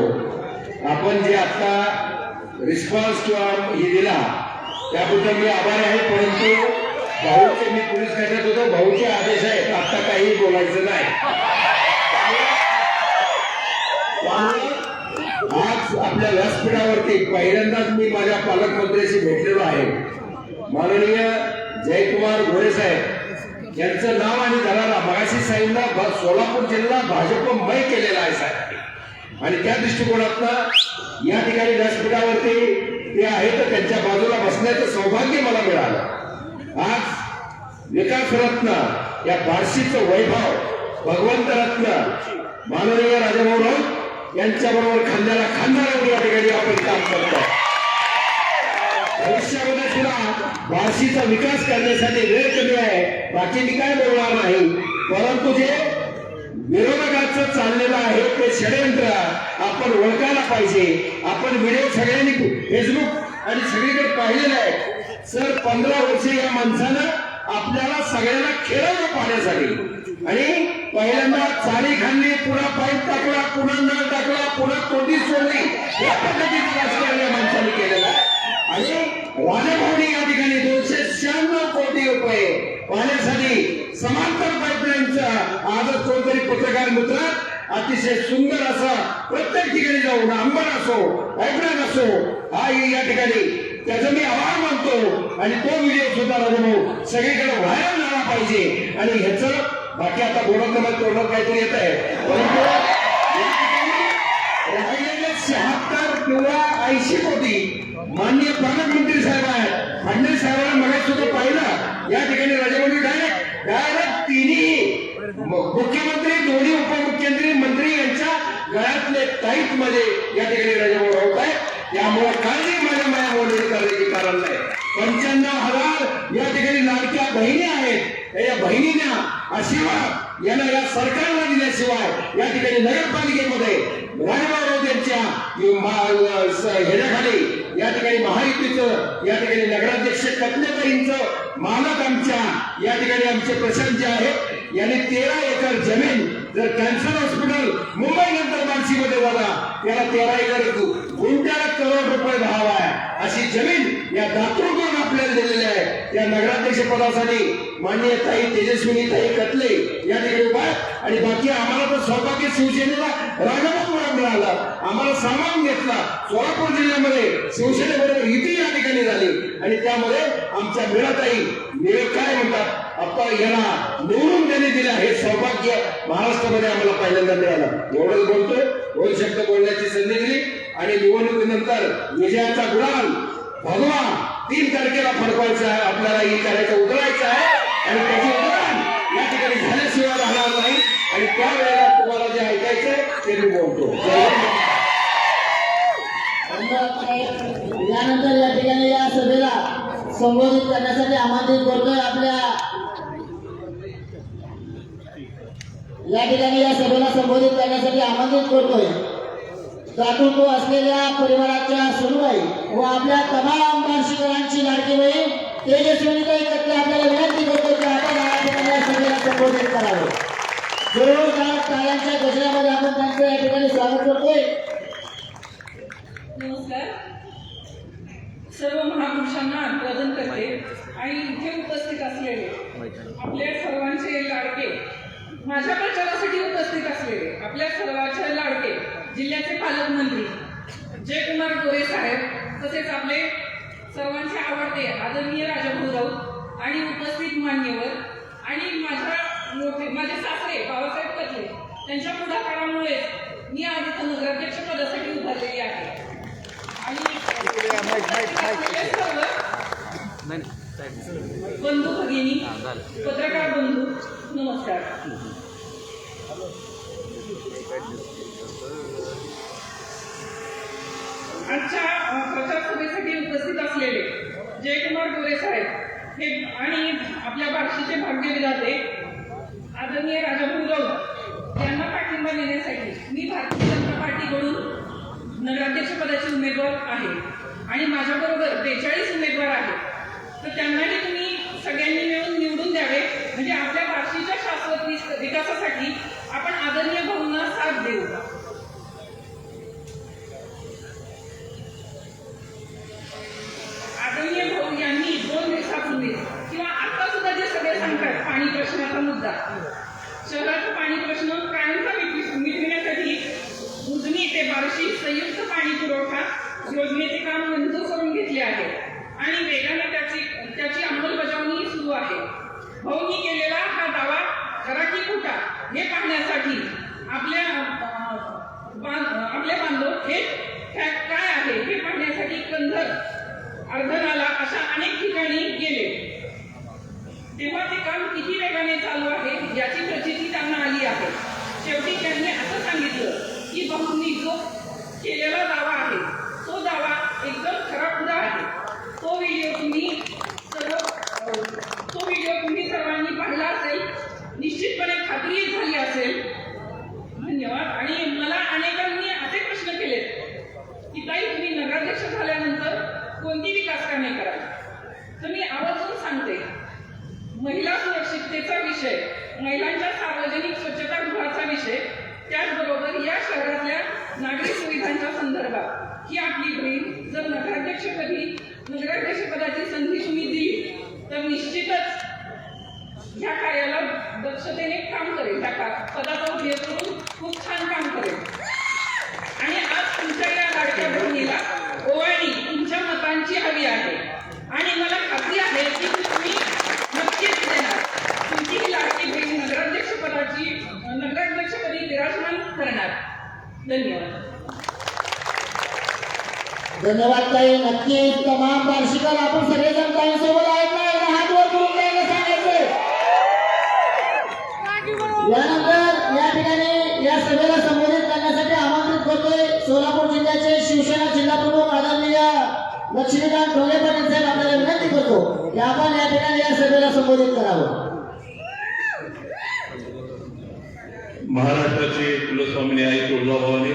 आपण जे आता रिस्पॉन्स किंवा हे दिला त्याबद्दल मी आभारी आहे. परंतु भाऊचे मी पोलीस खात्यात होतो, भाऊचे आदेश आहेत आता काही बोलायचं नाही. आज आपल्या व्यासपीठावरती पहिल्यांदाच मी माझ्या पालकमंत्र्यांशी भेटलेलो आहे. माननीय जयकुमार गोरे साहेब यांचं नाव आणि जरा मगाशी साहेबांना सोलापूर जिल्हा भाजपमय केलेला आहे साहेब. आणि त्या दृष्टिकोनातनं या ठिकाणी व्यासपीठावरती ते आहे तर त्यांच्या बाजूला बसण्याचं सौभाग्य मला मिळालं. आज विकासरत्न या बार्शीचं वैभव भगवंतरत्न माननीय राजाभाऊ राऊत यांच्याबरोबर खांद्याला खांदा लावून या ठिकाणी आपण काम करतो. भविष्यामध्ये सुद्धा बार्शीचा विकास करण्यासाठी वेळ कमी आहे, बाकी मी काय बोलणार नाही. परंतु जे विरोधकांचं चाललेलं आहे ते षडयंत्र आपण ओळखायला पाहिजे. आपण व्हिडिओ सगळ्यांनी फेसबुक आणि सगळीकडे पाहिलेला आहे. सर 15 वर्षे या माणसानं आपल्याला सगळ्यांना खेळवलं पाहण्यासाठी आणि पहिल्यांदा चाली खाल्ली, पुन्हा पाईप टाकला, पुन्हा नळ टाकला, पुन्हा तोंडी सोडली, या पद्धतीचं राजकारण या माणसाने केलेलं आहे. आणि राजाभाऊनी या ठिकाणी 296 कोटी रुपये पाण्यासाठी समांतर पाईपलाईनचा आजच कोणतरी पत्रकार मित्र अतिशय सुंदर असा प्रत्येक ठिकाणी जाऊन अंबर असो पाईपलाईन असो हा या ठिकाणी त्याचा मी आभार मानतो आणि तो व्हिडिओ सुद्धा राजाभाऊ सगळीकडे व्हायरल झाला पाहिजे आणि ह्याचं बाकी आता बोलत तोंडात काहीतरी येत आहे परंतु राहिलेले 76 किंवा 80 कोटी माननीय पालकमंत्री साहेब आहेत फडणवीस साहेबांना मगाच सुद्धा पाहिलं या ठिकाणी राजाभाऊ डायरेक्ट तिन्ही मुख्यमंत्री दोन्ही उपमुख्यमंत्री मंत्री यांच्या गळ्यातले टाईट मध्ये या ठिकाणी राजाभाऊ राऊत आहेत त्यामुळे काळजी माझ्या माया बोलणी करण्याचे कारण नाही 95,000 या ठिकाणी लाडक्या बहिणी आहेत या बहिणींना आशीर्वाद यांना या सरकारला दिल्याशिवाय या ठिकाणी नगरपालिकेमध्ये राजाभाऊ राऊत यांच्या ह्याच्याखाली या ठिकाणी महायुतीचं या ठिकाणी नगराध्यक्ष कत्लेकरींचं मालक आमच्या या ठिकाणी आमचे प्रशांत जे आहेत यांनी 13 एकर जमीन जर कॅन्सर हॉस्पिटल मुंबई नंतर मानसीमध्ये झाला त्याला 13 एकर गुंठ्याला करोड रुपये भाव आहे अशी जमीन या दातृत्वाने आपल्याला दिलेली आहे त्या नगराध्यक्ष पदासाठी माननीय ताई तेजस्विनी ताई कतले या ठिकाणी उभा आहेत आणि बाकी आम्हाला तर सौभाग्य शिवसेनेला राजाभाऊ मिळाला आम्हाला सामावून घेतला सोलापूर जिल्ह्यामध्ये शिवसेनेबरोबर युती या ठिकाणी झाली आणि त्यामध्ये आमच्या मीराताई काय म्हणतात आता याला निवडून त्यांनी दिला हे सौभाग्य महाराष्ट्रामध्ये आम्हाला पहिल्यांदा मिळालं एवढंच बोलतो 2 शब्द बोलण्याची संधी दिली आणि निवडणुकीनंतर विजयाचा गुलाल भगवा 3 तारखेला फडकवायचा आहे आपल्याला ही करायचं उतरायचं आहे आणि त्याची उतरण या ठिकाणी झाल्याशिवाय राहणार नाही आणि त्यावेळेला तुम्हाला जे ऐकायचंय ते मी बोलतो
यानंतर या ठिकाणी या सभेला संबोधित करण्यासाठी आमंत्रित करतोय आपल्या या ठिकाणी या सभेला संबोधित करण्यासाठी आमंत्रित करतोय दातृत्व असलेल्या परिवाराच्या सुनवाई व आपल्या तमाम बार्शीकरांची लाडकी बहीण तेजस्विनीताई कत्ले आपल्याला विनंती करतो की आपण या ठिकाणी या सभेला संबोधित करावे जोरदार टाळ्यांच्या गजरामध्ये आपण त्यांचं या ठिकाणी स्वागत करतोय
नमस्कार सर्व महापुरुषांना अभिवादन करते आणि इथे उपस्थित असलेले आपल्या सर्वांचे लाडके माझ्या प्रचारासाठी उपस्थित असलेले आपल्या सर्वांचे लाडके जिल्ह्याचे पालकमंत्री जयकुमार गोरे साहेब तसेच आपले सर्वांचे आवडते आदरणीय राजाभाऊ राऊत आणि उपस्थित मान्यवर आणि माझे सासरे बाबासाहेब कतले त्यांच्या पुढाकारामुळे मी आज इथं नगराध्यक्ष पदासाठी उभारलेली आहे आणि बंधू भगिनी पत्रकार बंधू नमस्कार आजच्या प्रचार सभेसाठी उपस्थित असलेले जयकुमार गोरे साहेब हे आणि आपल्या बार्शीचे भाग्यविधाते आदरणीय राजाभाऊ राऊत यांना पाठिंबा देण्यासाठी मी भारतीय जनता पार्टीकडून नगराध्यक्ष पदाचे उमेदवार आहे आणि माझ्याबरोबर 42 उमेदवार आहेत तर त्यांनाही तुम्ही सगळ्यांनी मिळून निवडून द्यावे म्हणजे आपल्या बार्शीच्या शाश्वत विकासासाठी आपण आदरणीय भाऊंना साथ देऊ आदरणीय भाऊ यांनी 2 दिवसापूर्वी किंवा आता सुद्धा जे सगळे सांगतात पाणी प्रश्नाचा मुद्दा शहराचा पाणी प्रश्न कायमचा मिटविण्यासाठी उजनी ते बार्शी संयुक्त पाणी पुरवठा योजनेचे काम मंजूर करून घेतले आहे आणि वेगाने त्याची अंमलबजावणी सुरू आहे भाऊंनी केलेला हा दावा खरा की खोटा हे पाहण्यासाठी आपले बांधव हे काय आहे हे पाहण्यासाठी कंधर अर्धनाला अशा अनेक ठिकाणी गेले तेव्हा ते काम किती वेगाने चालू आहे याची प्रचिती त्यांना आली आहे शेवटी त्यांनी असं सांगितलं की भाऊंनी जो केलेला दावा आहे तो दावा एकदम खराखुरा आहे तो व्हिडिओ तुम्ही सर्वांनी पाहिला असेल निश्चितपणे खात्री झाली असेल धन्यवाद आणि मला अनेकांनी असे प्रश्न केलेत की ताई तुम्ही नगराध्यक्ष झाल्यानंतर कोणती विकास कामे कराल तर मी आवर्जून सांगते महिला सुरक्षिततेचा विषय महिलांच्या सार्वजनिक स्वच्छतागृहाचा विषय त्याचबरोबर या शहरातल्या नागरी सुविधांच्या संदर्भात ही आपली बहीण जर नगराध्यक्ष ह्या कार्याला दक्षतेने काम करेल, त्या पदाचा उपयोग करून खूप छान काम करेल. आणि आज तुमच्या या लाडक्या बहिणीला ओवाळणी तुमच्या मतांची हवी आहे आणि मला खात्री आहे की तुम्ही नक्कीच देणार. तुमची ही लाडकी बहीण नगराध्यक्षपदी विराजमान करणार. धन्यवाद.
धन्यवाद ताई. नक्कीच तमाम वार्षिकाला आपण सगळेजण ताईंसोबत आहेत ना, एकदा हात वर करून द्यायला सांगायचं. यानंतर या ठिकाणी या सभेला संबोधित करण्यासाठी आमंत्रित करतोय सोलापूर जिल्ह्याचे शिवसेना जिल्हाप्रमुख आदरणीय लक्ष्मीकांत ढोले पाटील साहेब. आपल्याला विनंती करतो की आपण या ठिकाणी या सभेला संबोधित करावं.
महाराष्ट्राचे कुलस्वामिनी आई तुळजाभवानी,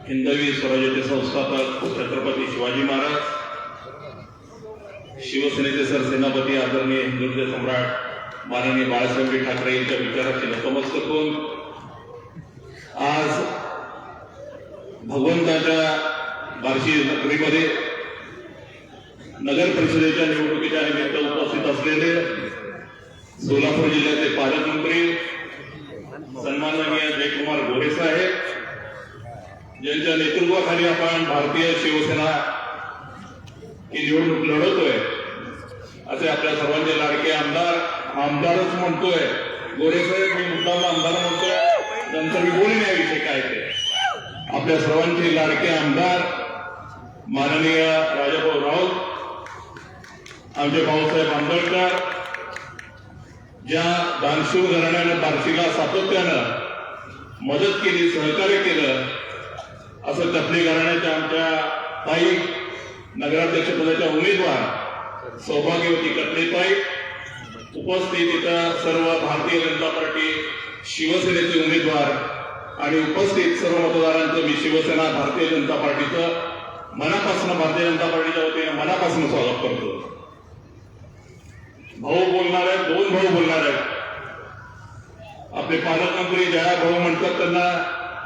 हिंदवी स्वराज्याचे संस्थापक छत्रपती शिवाजी महाराज, शिवसेनेचे सरसेनापती आदरणीय हिंदुत्व सम्राट माननीय बाळासाहेब ठाकरे यांच्या विचाराचे नतमस्तक होऊन आज भगवंताच्या बार्शी नगरीमध्ये नगर परिषदेच्या निवडणुकीच्या निमित्त उपस्थित असलेले सोलापूर जिल्ह्याचे पालकमंत्री सन्माननीय जयकुमार गोरे साहेब, ज्यांच्या नेतृत्वाखाली आपण भारतीय शिवसेना ही निवडणूक लढवतोय, असे आपल्या सर्वांचे लाडके आमदारच म्हणतोय. गोरे साहेब मी मुद्दाम आमदार म्हणतोय, नंतर मी बोलेन याविषयी काय ते. आपल्या सर्वांचे लाडके आमदार माननीय राजाभाऊ राऊत, आमचे भाऊसाहेब आंबेडकर, ज्या दानशूर घराण्यानं बार्शीला सातत्यानं मदत केली, सहकार्य केलं, असं टपली घराण्याच्या आमच्या ताई नगराध्यक्ष पदाच्या उमेदवार सौभाग्यवती कटलेताई, उपस्थित इथं सर्व भारतीय जनता पार्टी शिवसेनेचे उमेदवार आणि उपस्थित सर्व मतदारांचं मी शिवसेना भारतीय जनता पार्टीचं मनापासून, भारतीय जनता पार्टीच्या वतीने मनापासून स्वागत करतो. भाऊ बोलणार आहेत, दोन भाऊ बोलणार आहेत. आपले पालकमंत्री जया भाऊ म्हणतात त्यांना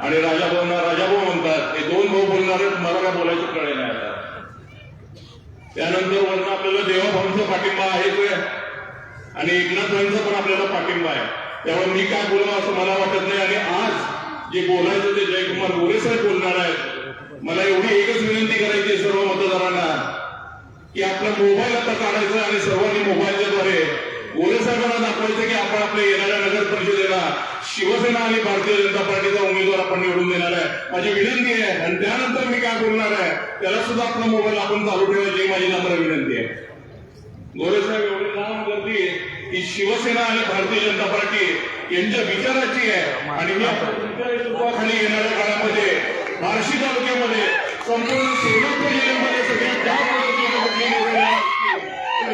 आणि राजाभाऊंना राजाभाऊ म्हणतात. हे दोन भाऊ बोलणार आहेत. मला काय बोलायचं कळे नाही आता. त्यानंतर वरून आपल्याला देवाभाऊंचा पाठिंबा आहेच आणि एकनाथभाईंचा पण आपल्याला पाठिंबा आहे. त्यामुळे मी काय बोलणं असं मला वाटत नाही. आणि आज जे बोलायचं ते जयकुमार गोरे साहेब बोलणार आहेत. मला एवढी एकच विनंती करायची सर्व मतदारांना की आपला मोबाईल आता काढायचा आणि सर्वांनी मोबाईलच्या द्वारे गोरे साहेबांना दाखवायचं की आपण आपल्या येणाऱ्या नगर परिषदेला शिवसेना आणि भारतीय जनता पार्टीचा उमेदवार आपण निवडून देणार आहे. माझी विनंती आहे. आणि त्यानंतर मी काय बोलणार आहे त्याला सुद्धा आपला मोबाईल आपण चालू ठेवायची माझी नम्र विनंती आहे. गोरे साहेब एवढी लांब गर्दी ही शिवसेना आणि भारतीय जनता पार्टी यांच्या विचाराची आहे. आणि मी खाली येणाऱ्या काळामध्ये बार्शी तालुक्यामध्ये संपूर्ण सोलापूर जिल्ह्यामध्ये सगळ्यात जास्त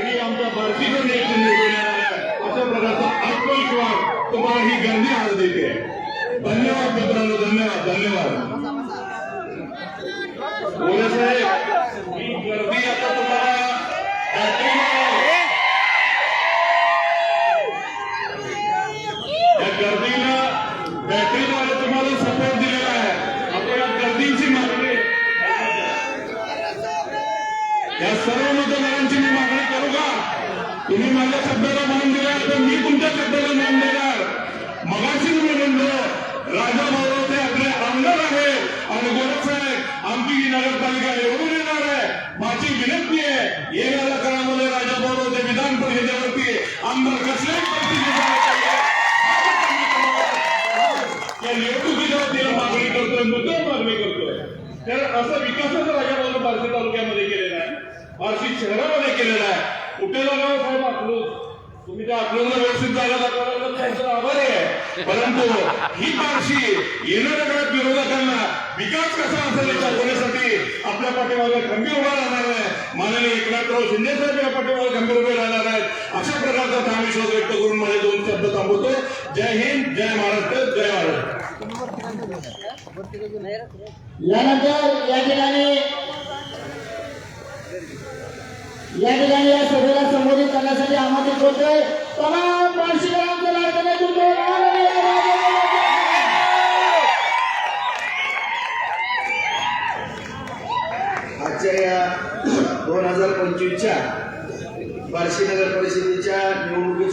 ही आमच्या बार्शीचं निवडून येणार आहे. अशा प्रकारचा आत्मविश्वास तुम्हाला ही गर्दी आज देते. धन्यवाद मित्रांनो, धन्यवाद धन्यवाद. गोरे साहेब ही गर्दी आता तुम्हाला या गर्दीला बॅटरीद्वारे तुम्हाला सपोर्ट दिलेला आहे. आपल्या गर्दींची मागणी, या सर्व मतदारांची मी मागणी करू का? तुम्ही माझ्या शब्दाला मान दिला तर मी तुमच्या शब्दाला मान देणार. मगाशी तुम्ही म्हणलो राजाभाऊ ते आपले आमदार आहेत आणि गोरे साहेब आमची ही नगरपालिका निवडून येणार आहे. माझी विनंती आहे येणाऱ्या काळामध्ये राजाभाऊ ते विधान परिषदेवरती आमदार कसल्याही परिस्थितीत या निवडणुकीच्या वतीनं मागणी करतोय, मुद्दाम मागणी करतोय. तर असं विकासाचं राजाभाऊ बार्शी तालुक्यामध्ये केलेला आहे, बार्शी शहरामध्ये केलेला आहे. कुठे जागा साहेब अकलूज, तुम्ही त्या अकलूजला व्यवस्थित जागा दाखवला त्यांचं आभारी आहे. परंतु ही बार्शी येणाऱ्या काळात विरोधकांना विकास कसा असेल दाखवण्यासाठी आपल्या पाठीमागे खंबीर उभा राहणार आहे. माननीय एकनाथराव शिंदे साहेब या पाठीमागे खंबीर उभे राहणार आहेत. अशा प्रकारचा ठाम विश्वास व्यक्त करून माझे दोन शब्द थांबवतो. जय हिंद, जय महाराष्ट्र, जय महाराष्ट्र.
यानंतर या ठिकाणी या सभेला संबोधित करण्यासाठी आमंत्रित करतोय तमाम बार्शीकरांचं लाडकं नेतृत्व
आजच्या या 2025च्या बार्शी नगर परिषदेच्या निवडणुकीच्या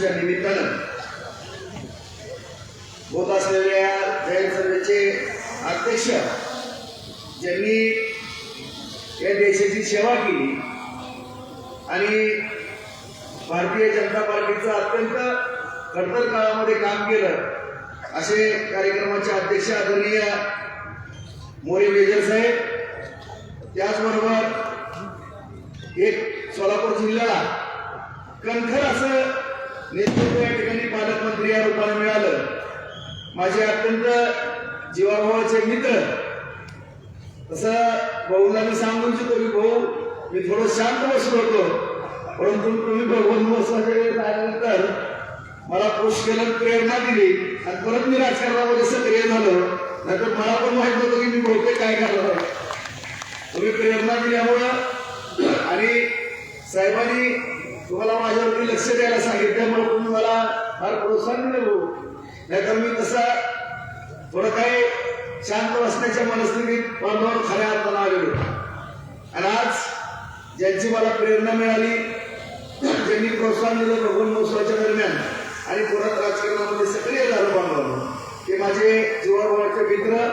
होत असलेल्या जाहीर सभेचे अध्यक्ष, ज्यांनी या देशाची सेवा केली आणि भारतीय जनता पार्टीचं अत्यंत खडतर काळामध्ये काम केलं, असे कार्यक्रमाचे अध्यक्ष आदरणीय मोरे मेजर साहेब, त्याचबरोबर एक सोलापूर जिल्ह्याला कणखर असं नेतृत्व या ठिकाणी पालकमंत्री या रूपाने मिळालं. माझे अत्यंत जीवाभावाचे मित्र, तसं भाऊला मी सांगून इच्छितो की भाऊ, मी थोडं शांत बसलो होतो, परंतु तुम्ही भगवान मोसाच्या वेळेस आल्यानंतर मला पुश केलं, प्रेरणा दिली आणि परत मी राजकारणामध्ये सक्रिय झालो. नाहीतर मला पण माहित नव्हतं की मी बहुतेक काय करणार आहे. तुम्ही प्रेरणा दिल्यामुळं आणि साहेबांनी तुम्हाला माझ्यावरती लक्ष द्यायला सांगितल्यामुळे तुम्ही मला फार प्रोत्साहन दिलं भाऊ. नाहीतर मी तसा थोडं काही शांत बसण्याच्या मनस्थितीत बांधवांवर खऱ्या अर्थानं आलेलो. आणि आज ज्यांची मला प्रेरणा मिळाली, ज्यांनी प्रोत्साहन दिलं भगवान महोत्सवाच्या दरम्यान आणि परत राजकारणामध्ये सक्रिय झालं बांधवांवर, ते माझे जीवाभावाचे मित्र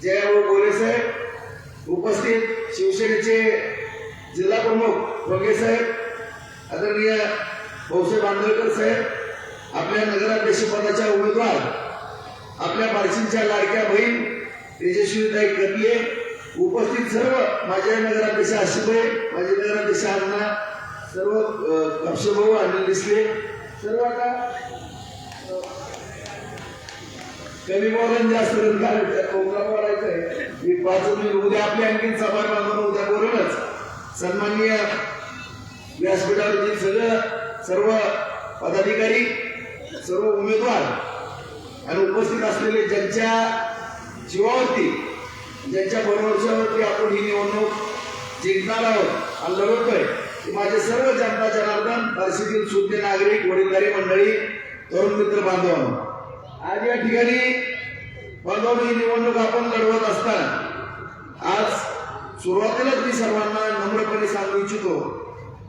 जयभाऊ गोरे साहेब, उपस्थित शिवसेनेचे जिल्हा प्रमुख रोगे साहेब, आदरणीय भाऊसाहेब आंदोलकर साहेब, आपल्या नगराध्यक्ष पदाच्या उमेदवार, आपल्या बार्शींच्या लाडक्या बहीण तेजस्वीताई कदले, उपस्थित सर्व माझे नगराध्यक्ष आशिफभाई, माझे नगराध्यक्ष अण्णा, सर्व कापशेभाऊ, अनिल डिसले, सर्व आता कमी बोलून जास्त कोकणा बोलायचंय. मी 5 उद्या आपली आणखी सभा बांधून उद्या बोलूनच सन्माननीय व्यासपीठावरती सर्व पदाधिकारी, सर्व उमेदवार आणि उपस्थित असलेले ज्यांच्या जीवावरती, ज्यांच्या भरवशावरती आपण ही निवडणूक जिंकणार आहोत आणि लढवतोय, माझे सर्व जनता जनार्दन, बार्शीतील शुद्ध नागरिक, वडीलधारी मंडळी, तरुण मित्र बांधवांनो, आज या ठिकाणी बांधवांनो ही निवडणूक आपण लढवत असताना आज सुरुवातीलाच मी सर्वांना नम्रपणे सांगू इच्छितो,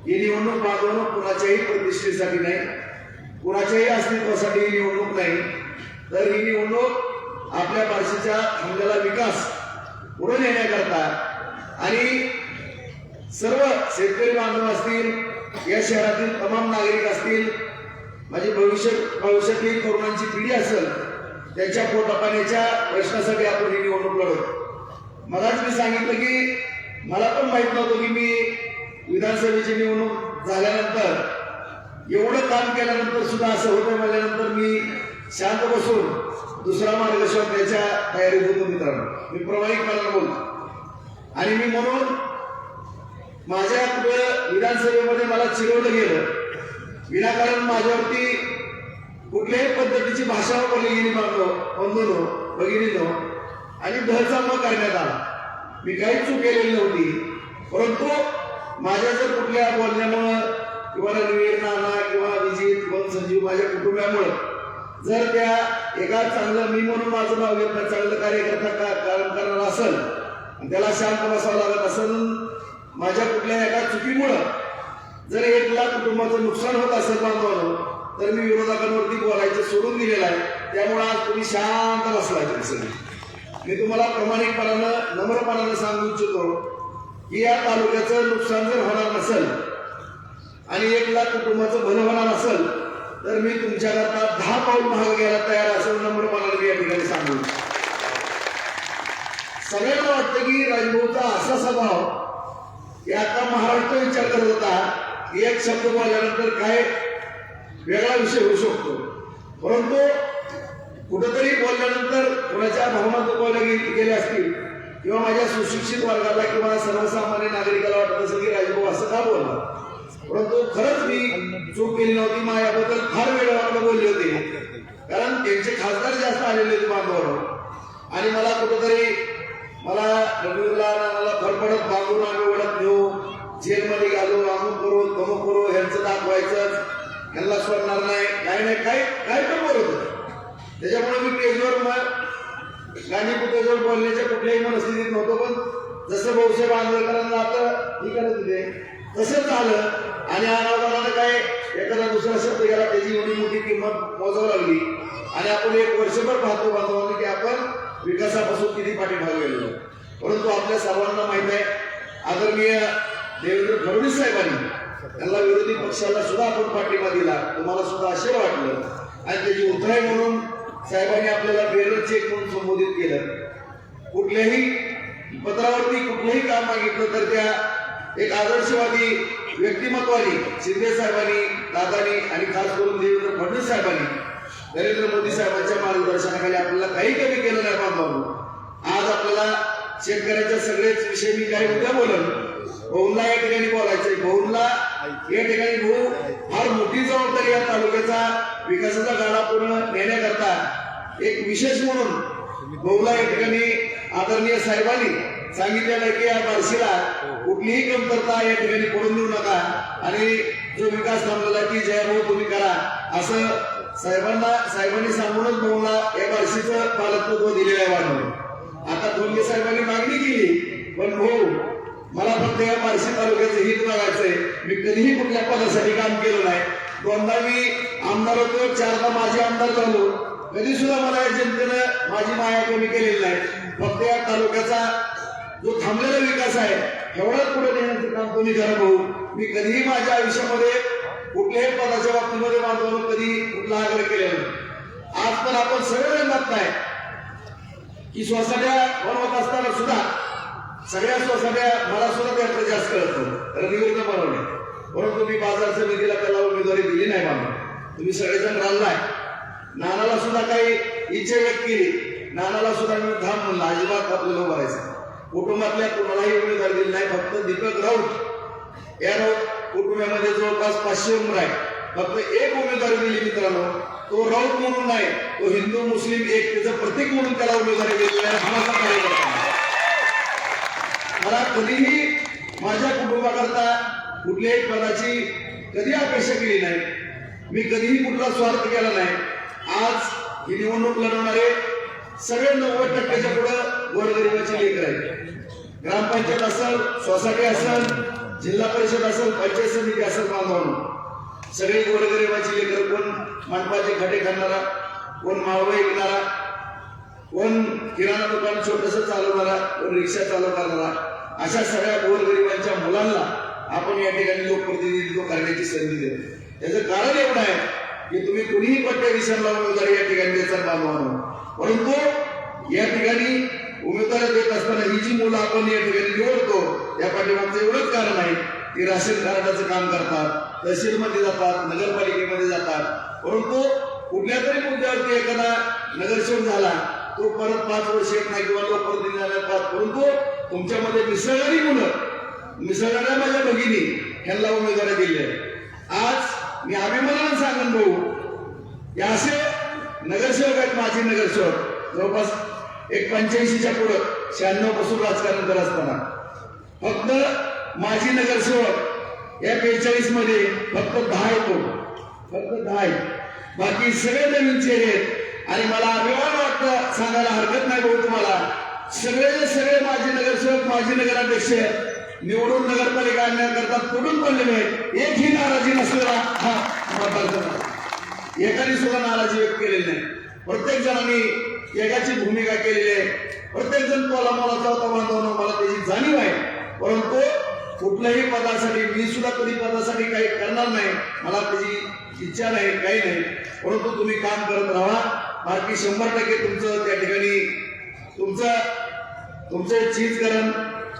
ही निवडणूक बांधवांनो कुणाच्याही प्रतिष्ठेसाठी नाही, कुणाच्याही अस्तित्वासाठी ही निवडणूक नाही, तर ही निवडणूक आपल्या बार्शीचा थांबलेला विकास पुढे नेण्याकरता आणि सर्व शेतकरी बांधव असतील, या शहरातील तमाम नागरिक असतील, माझी भविष्यातील तरुणांची पिढी असेल, त्यांच्या पोटापाण्याच्या प्रश्नासाठी आपण ही निवडणूक लढवतो. मलाच मी सांगितलं की मला पण माहित नव्हतं की मी विधानसभेची निवडणूक झाल्यानंतर एवढं काम केल्यानंतर सुद्धा असं होतं म्हणल्यानंतर मी शांत बसून दुसरा मार्ग शोधण्याच्या तयारीत होतो. मित्रांनो, मी प्रामाणिकपणाने बोलतो आणि मी म्हणून माझ्या विधानसभेमध्ये मला चिरवलं गेलं, विनाकारण माझ्यावरती कुठल्याही पद्धतीची भाषा वापरली गेली बंधूंनो, भगिनींनो, आणि दहचाम करण्यात आला. मी काही चूक केलेली नव्हती, परंतु माझ्या जर कुठल्या बोलण्यामुळं किंवा रणवीर, नाना किंवा अभिजित किंवा संजीव, माझ्या कुटुंबामुळं जर त्या एका चांगलं, मी म्हणून माझं नाव घेतलं, चांगलं कार्यकर्ता काम करणार असेल, त्याला शांत बसावं लागत असेल, माझ्या कुठल्या एका चुकीमुळं जर 1 लाख कुटुंबाचं नुकसान होत असेल बांधवांनो, तर मी विरोधकांवरती बोलायचं सोडून दिलेलं आहे. त्यामुळे आज तुम्ही शांत बसलाय. सगळी मी तुम्हाला प्रामाणिकपणानं, नम्रपणानं सांगू इच्छितो की या तालुक्याचं नुकसान जर होणार नसेल आणि 1 लाख कुटुंबाचं भलं होणार असेल, तर मी तुमच्याकरता 10 पाऊल मागे घ्यायला तयार असेल, नम्रपणाने मी या ठिकाणी सांगू. सगळ्यांना वाटतं की राजभाऊचा असा स्वभाव की आता महाराष्ट्र विचार करत होता की एक शब्द बोलल्यानंतर काय वेगळा विषय होऊ शकतो, परंतु कुठंतरी बोलल्यानंतर कोणाच्या भावना दुखावल्या गेल्या असतील किंवा माझ्या सुशिक्षित वर्गाला किंवा सर्वसामान्य नागरिकाला वाटत असेल की राजभाऊ असं का बोलला, परंतु खरंच मी चूक केली नव्हती. माझ्याबद्दल फार वेळेवर बोलले होते, कारण त्यांचे खासदार जास्त आलेले होते बांधवावर आणि मला कुठंतरी रणवीरला नानाला फरफडत बांधून आम्ही ओढत घेऊ, जेलमध्ये घालू, अमुक करू तमुक करू, ह्यांचं दाखवायचं, ह्यांना सोडणार नाही, काय पण बोलत होतं. त्याच्यामुळे मी स्टेजवर गांधी पुतळ्याजवळ बोलण्याच्या कुठल्याही मनस्थितीत नव्हतो, पण जसं भाऊसाहेब आंदोलकरांना आता ही करत होते तसंच झालं आणि अनावधानानं काय एखादा दुसरा शब्द गेला, त्याची एवढी मोठी किंमत मोजावं लागली आणि आपण एक वर्षभर पाहतो बांधवांनी की आपण विकासापासून किती पाठीमागे गेलेलो. परंतु आपल्या सर्वांना माहित आहे आदरणीय देवेंद्र फडणवीस साहेबांनी त्यांना विरोधी पक्षाला सुद्धा आपण पाठिंबा दिला, तुम्हाला सुद्धा आश्चर्य वाटलं आणि त्याची उतराई म्हणून साहेबांनी आपल्याला बेरर चेक म्हणून संबोधित केलं. कुठल्याही पत्रावरती कुठलंही काम मागितलं तर त्या एक आदर्शवादी व्यक्तिमत्वानी शिंदे साहेबांनी, दादानी आणि खास करून देवेंद्र फडणवीस साहेबांनी नरेंद्र मोदी साहेबांच्या मार्गदर्शनाखाली आपल्याला काही कमी केलं नाही बांधवांनो. आज आपल्याला शेतकऱ्याच्या सगळेच विषय मी काही उद्या बोलन. भाऊंना या ठिकाणी बोलायचंय. भाऊंना या ठिकाणी भाऊ फार मोठी जबाबदारी या तालुक्याचा विकासाचा गाडा पूर्ण नेण्याकरता एक विशेष म्हणून भाऊला या ठिकाणी आदरणीय साहेबांनी सांगितलेलं आहे की या बार्शीला कुठलीही कमतरता या ठिकाणी पडून देऊ नका आणि जो विकास थांबलेला ती जयभाऊ तुम्ही करा असं साहेबांनी सांगूनच भाऊला या बार्शीचं पालकत्व दिलेलं आहे वाढवून. आता धोंडे साहेबांनी मागणी केली पण भाऊ मला फक्त या बार्शी तालुक्याचं हित बघायचंय. मी कधीही कुठल्या पदासाठी काम केलं नाही. दोनदा मी आमदार होतो, 4दा माझे आमदार झालो. कधी सुद्धा मला या जनतेनं माझी माया कमी केलेली नाही. फक्त या तालुक्याचा जो थांबलेला विकास आहे एवढाच पुढे नेण्याचं काम तुम्ही करा भाऊ. मी कधीही माझ्या आयुष्यामध्ये कुठल्याही पदाच्या बाबतीमध्ये बांधवांना कधी कुठला आग्रह केलेला नाही. आज पण आपण सगळे रंगात नाही की सोसाट्या बनवत असताना सुद्धा सगळ्या सोसाट्या मला सुद्धा त्याकडे जास्त कळत रणविरुद्ध बनवणे. परंतु मी बाजार समितीला त्याला उमेदवारी दिली नाही बाबा. तुम्ही सगळेजण राहिलाय. नानाला सुद्धा काही इच्छा व्यक्त केली. नानाला सुद्धा मी थांब म्हणला अजिबात आपल्याला उभारायचं. कुटुंबातल्या कोणालाही उमेदवारी दिली नाही. फक्त दीपक राऊत या राऊत कुटुंबामध्ये जवळपास 500 उमर आहे. फक्त एक उमेदवारी दिली मित्रांनो. तो राऊत म्हणून नाही, तो हिंदू मुस्लिम एकतेचं प्रतीक म्हणून त्याला उमेदवारी दिलेली आहे. हा माझा कार्यकर्ता. मला कधीही माझ्या कुटुंबाकरता कुठल्याही पदाची कधी अपेक्षा केली नाही. मी कधीही कुठला स्वार्थ केला नाही. आज ही निवडणूक लढवणारे सगळे 90%च्या पुढे गोरगरिबाची लेकर आहेत. ग्रामपंचायत असेल, सोसायटी असेल, जिल्हा परिषद असेल, पंचायत समिती असेल, बांधवांनो सगळे गोरगरिबाची लेकर. कोण मंडपाचे खटे खाणारा, कोण मावळे विकणारा, कोण किराणा दुकान छोटस चालवणारा, कोण रिक्षा चालवणारा, अशा सगळ्या गोरगरिबांच्या मुलांना आपण या ठिकाणी लोकप्रतिनिधित्व करण्याची संधी देतो. याचं कारण एवढं आहे की तुम्ही कुणीही पट्ट्याधीशांना उमेदवारी या ठिकाणी देतात बांधवांनो. परंतु या ठिकाणी उमेदवारी देत असताना ही जी मुलं आपण या ठिकाणी निवडतो या पाठीमागचं एवढंच कारण आहे की राशन कार्डाचं काम करतात, तहसीलमध्ये जातात, नगरपालिकेमध्ये जातात. परंतु कुठल्या तरी मुद्द्यावरती एखादा नगरसेवक झाला तो परत 5 वर्ष येत नाही किंवा लोकप्रतिनिधी झाला. परंतु तुमच्यामध्ये मिसळणारी मुलं, मिसळणाऱ्या माझ्या भगिनी ह्यांना उमेदवारी दिली आहे. आज मी अभिमानानं सांगून भाऊ या असे नगरसेवक आहेत. माझे नगरसेवक जवळपास एक 85च्या पुढं 96 पासून राजकारण करत असताना फक्त माझी नगरसेवक या 45 मध्ये फक्त 10 येतो. फक्त 10 आहेत. बाकी सगळे नवीन चेहरे आहेत. आणि मला अभिमान वाटतं सांगायला हरकत नाही भाऊ तुम्हाला, सगळे माझे नगरसेवक, माझे नगराध्यक्ष निवडून नगरपालिका आणण्याकरता तोडून पडलेले आहेत. एकही नाराजी नसलेला हा मतदारसंघ. एकाने सुद्धा नाराजी व्यक्त केलेली नाही. प्रत्येक जणांनी एकाची भूमिका केलेली आहे. प्रत्येक जण तोलामोलाचा होता बांधवणं, मला त्याची जाणीव आहे. परंतु कुठल्याही पदासाठी मी सुद्धा कधी पदासाठी काही करणार नाही. मला त्याची इच्छा नाही, काही नाही. परंतु तुम्ही काम करत राहा. बाकी 100% तुमचं त्या ठिकाणी तुमचं चीजकरण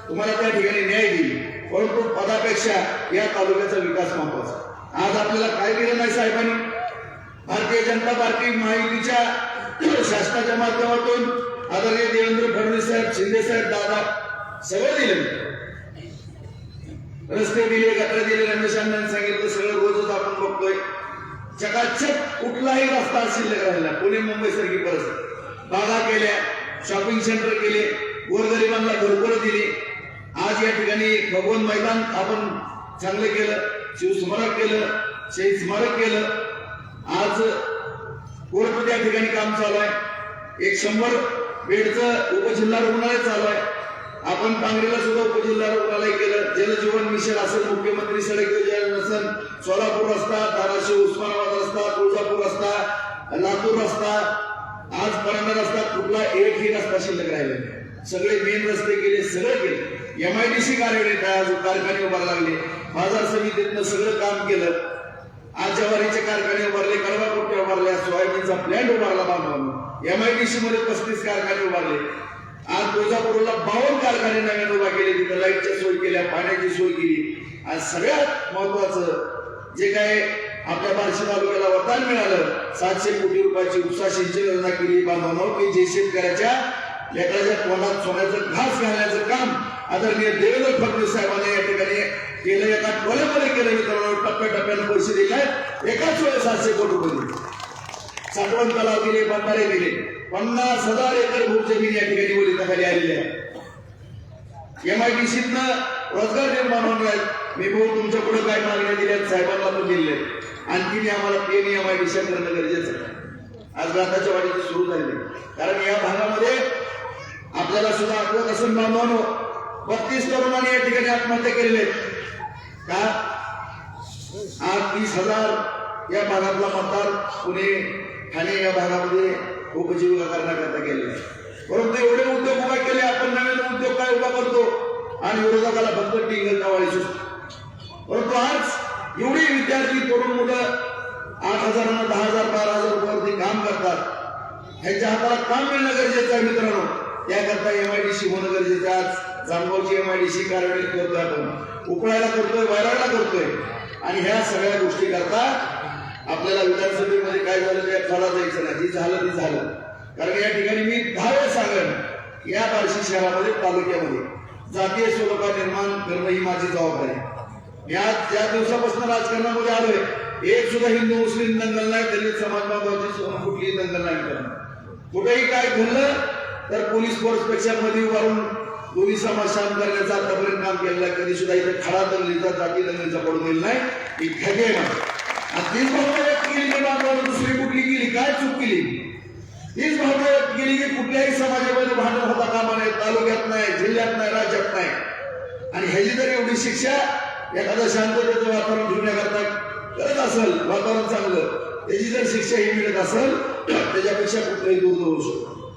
तुम्हाला त्या ठिकाणी न्याय देईल. परंतु पदापेक्षा या तालुक्याचा विकास महत्वाचा. आज आपल्याला काय दिलं नाही साहेबांनी? भारतीय जनता पार्टी महायुतीच्या शासनाच्या माध्यमातून आदरणीय देवेंद्र फडणवीस साहेब, शिंदे साहेब, दादा सगळं दिलं. रस्ते दिले, गटर दिले, रमेश अण्णांनी सांगितलं सगळं रोजच आपण बघतोय. चकाचक कुठलाही रस्ता शिल्लक राहिला. पुणे मुंबई सारखी परिस्थिती. बागा केल्या, शॉपिंग सेंटर केले, गोरगरिबांना घरकुलं दिली. आज या ठिकाणी भगवान मैदान आपण चांगलं केलं, शिवस्मारक केलं, शहीद स्मारक केलं. आज कोर्ट या ठिकाणी काम चालू आहे. एक 100 बेडचं उपजिल्हा रुग्णालय चालू आहे. आपण पांगरीला सुद्धा उपजिल्हा रुग्णालय केलं. जलजीवन मिशन असेल, मुख्यमंत्री सडक योजना असेल, सोलापूर रस्ता, धाराशिव उस्मानाबाद रस्ता, तुळजापूर रस्ता, लातूर रस्ता, आज परांडा रस्ता, कुठला एकही रस्ता शिल्लक राहिले नाही. सगळे मेन रस्ते केले, सगळं केले. MIDC कार्यालय आज कारखाने उभारायला लागले, बाजार समितीतनं सगळं काम केलं. आज ज्वारीचे कारखाने उभारले, कडवा कुट्ट्या उभारल्या, सोयाबीनचा प्लॅन्ट उभारला बांधवांना. MIDC मध्ये 35 कारखाने उभारले. आज तुळजापूरला 52 कारखाने नव्याने उभा केले, तिथं लाईटची सोय केल्या, पाण्याची सोय केली. आज सगळ्यात महत्वाचं जे काय आपल्या बार्शी तालुक्याला वरदान मिळालं, 700 कोटी रुपयाची उपसा सिंचन योजना केली बांधवांनो, की जे शेतकऱ्याच्या लेकराच्या तोंडात सोन्याचं घास घालण्याचं काम आदरणीय देवेंद्र फडणवीस साहेबांनी या ठिकाणी केलं. एका टोल्यामध्ये केलं मित्रांनो, टप्प्याटप्प्याने पैसे दिले, एकाच वेळेस 700 कोटी रुपये दिले. साठवण तलाव दिले, बंधारे दिले, 50,000 एकर भूजमीन या ठिकाणी ओलिताखाली आलेली आहे. MIDCतनं रोजगार निर्माण होणार आहेत. मी भाऊ तुमच्या पुढे काय मागण्या दिल्या साहेबांना पण दिले, आणखी आम्हाला MIDC करणं गरजेचं आहे. आज राताच्या वाढीची सुरू झाली, कारण या भागामध्ये आपल्याला सुद्धा आठवत असून बांधवांनो, 32 तरुणांनी या ठिकाणी आत्महत्या केलेले का? आज 30,000 या भागातला मतदार पुणे ठाणे या भागामध्ये उपजीविका करण्याकरता गेले. परंतु एवढे उद्योग उभा केले आपण, नवीन उद्योग काय उभा करतो आणि विरोधकाला फक्त टिंगल टावाळी सुचतो. परंतु आज एवढी विद्यार्थी तरुण मुलं 8,000, 10,000, 12,000 रुपयावरती काम करतात. ह्यांच्या हाताला काम मिळणं गरजेचं आहे मित्रांनो. त्याकरता MIDC होणं गरजेचं आहे. आज जामगावची MIDC कार्यान्वित करतोय आपण, उपळायला करतोय, वैराडला करतोय. आणि ह्या सगळ्या गोष्टी करता आपल्याला विधानसभेमध्ये काय झालं ते थोडा जायचं नाही, जे झालं ते झालं. कारण या ठिकाणी मी 10 वेळा सांगेन, या बार्शी शहरामध्ये तालुक्यामध्ये जातीय स्वरूपा निर्माण करणं ही माझी जबाबदारी आहे. मी आज ज्या दिवसापासून राजकारणामध्ये आलोय, एक सुद्धा हिंदू मुस्लिम दंगल नाही, दलित समाज बांधवाची कुठलीही दंगल नाही करणार. कुठेही काय घडलं तर पोलीस फोर्सपेक्षा मध्ये उभारून दोन्ही समाज शांत करण्याचं आतापर्यंत काम केलेलं आहे. कधी सुद्धा इथे खडा दंगलीचा, जाती दंगलीचा पडून येईल नाही. ही ठगे तीच भावना व्यक्त केली की बांधवांना दुसरी कुठली केली, काय चूक केली? हीच भावना व्यक्त केली की कुठल्याही समाजामध्ये भांडण होता कामा नये, तालुक्यात नाही, जिल्ह्यात नाही, राज्यात नाही. आणि ह्याची जर एवढी शिक्षा एखादं शांततेचं वातावरण ठेवण्याकरता करत असेल, वातावरण चांगलं, त्याची जर शिक्षा ही मिळत असेल, त्याच्यापेक्षा कुठलंही दूर होऊ शकतो.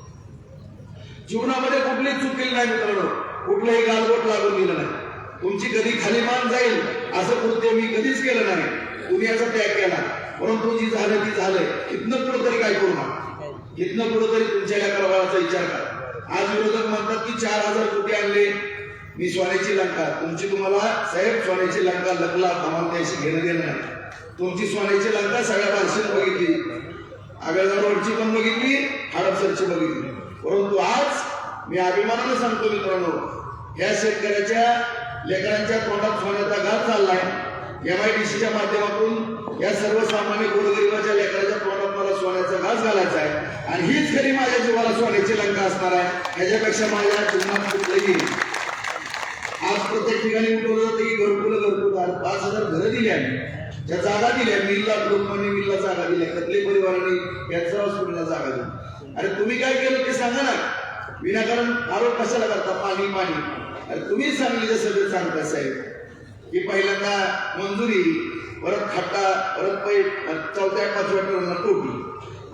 जीवनामध्ये कुठलीच चूक केली नाही मित्रांनो, कुठलंही गालबोट लागून दिलं नाही. तुमची कधी खाली मान जाईल असं कृत्य मी कधीच केलं नाही. तुम्ही याचा त्याग केला, परंतु जी झालं ती झालंय. इथनं पुढे तरी काय करू नका, इथनं पुढे तरी तुमच्या लेकराबाळाचा विचार करा. आज विरोधक म्हणतात की 4,000 कोटी आणले, मी सोन्याची लंका. तुमची तुम्हाला साहेब सोन्याची लंका लग्ला आम्हाला त्याशी घेणं देणं नाही. तुमची सोन्याची लंका सगळ्या माणसाने बघितली, आगळगाव रोडची पण बघितली, हडपसरची बघितली. परंतु आज मी अभिमानानं सांगतो मित्रांनो, या शेतकऱ्याच्या लेकरांच्या तोंडात सोन्याचा घात चाललाय. MIDCच्या माध्यमातून या सर्वसामान्य गोरगरिबाच्या लेकराच्या तोंडात मला सोन्याचा घास घालायचा आहे. आणि हीच खरी माझ्या जीवाला सोन्याची लंका असणार आहे. ह्याच्यापेक्षा माझ्या जीवनात कुठलंही. आज प्रत्येक ठिकाणी उठवलं जातं की घरकुल 5,000 घरं दिली आम्ही, ज्या जागा दिल्या, मिलला, लोकमान्य मिलला जागा दिल्या, कतले परिवारांनी कॅन्सर हॉस्पिटलला जागा दिली. अरे तुम्ही काय केलं ते सांगा ना. विनाकारण आरोप कशाला करता? पाणी पाणी. अरे तुम्ही सांगलीच्या सगळे सांगता साहेब की पहिल्यांदा मंजुरी, परत खट्टा, परत पैप, 4-5 टोळ्यांना तोटी.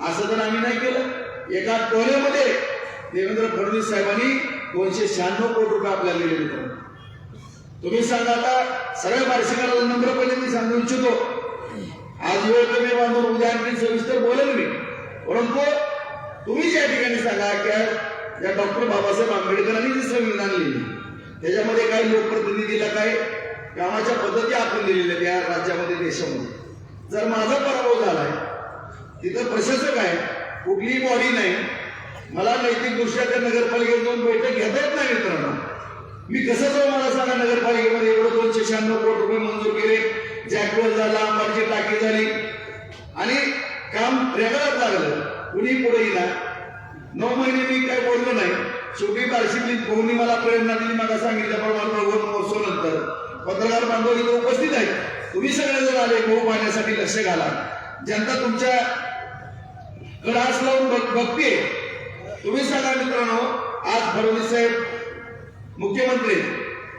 असं तर आम्ही नाही केलं. एका टोळ्यामध्ये देवेंद्र फडणवीस साहेबांनी 296 कोटी रुपये आपल्याला दिले मित्रांनो. तुम्ही सांगा, आता सगळ्या बार्शीकरांना नम्रपणे मी सांगू इच्छितो, आज वेळ कमी बांधून उद्या आणखी सविस्तर बोलेल मी, परंतु तुम्ही या ठिकाणी सांगा की या डॉक्टर बाबासाहेब आंबेडकरांनी जी संविधान लिहिली त्याच्यामध्ये काही लोकप्रतिनिधीला काय कामाच्या पद्धती आपण दिलेल्या त्या राज्यामध्ये, देशामध्ये. जर माझा पराभव झालाय, तिथं प्रशासक आहे, कुठलीही बॉडी नाही, मला नैतिक दृष्ट्या त्या नगरपालिकेत जाऊन बैठक घेता येत नाही मित्रांनो. मी कसं जाऊ? मला सांगा, नगरपालिकेमध्ये एवढं 296 कोटी रुपये मंजूर केले, जॅकवेल झाला, आंबाची टाकी झाली आणि काम रेगाळत लागलं, कुणी पुढे येणार. 9 महिने मी काय बोललो नाही. शेवटी बार्शीतली भाऊनी मला प्रेरणा दिली. मला सांगितल्याप्रमाणे नंतर पत्रकार बांधव इथे उपस्थित आहेत. तुम्ही सगळेजण आले, भाऊ पाहण्यासाठी लक्ष घाला. जनता तुमच्या कडे हात लावून बघते. तुम्ही सांगा मित्रांनो, आज फडणवीस साहेब मुख्यमंत्री,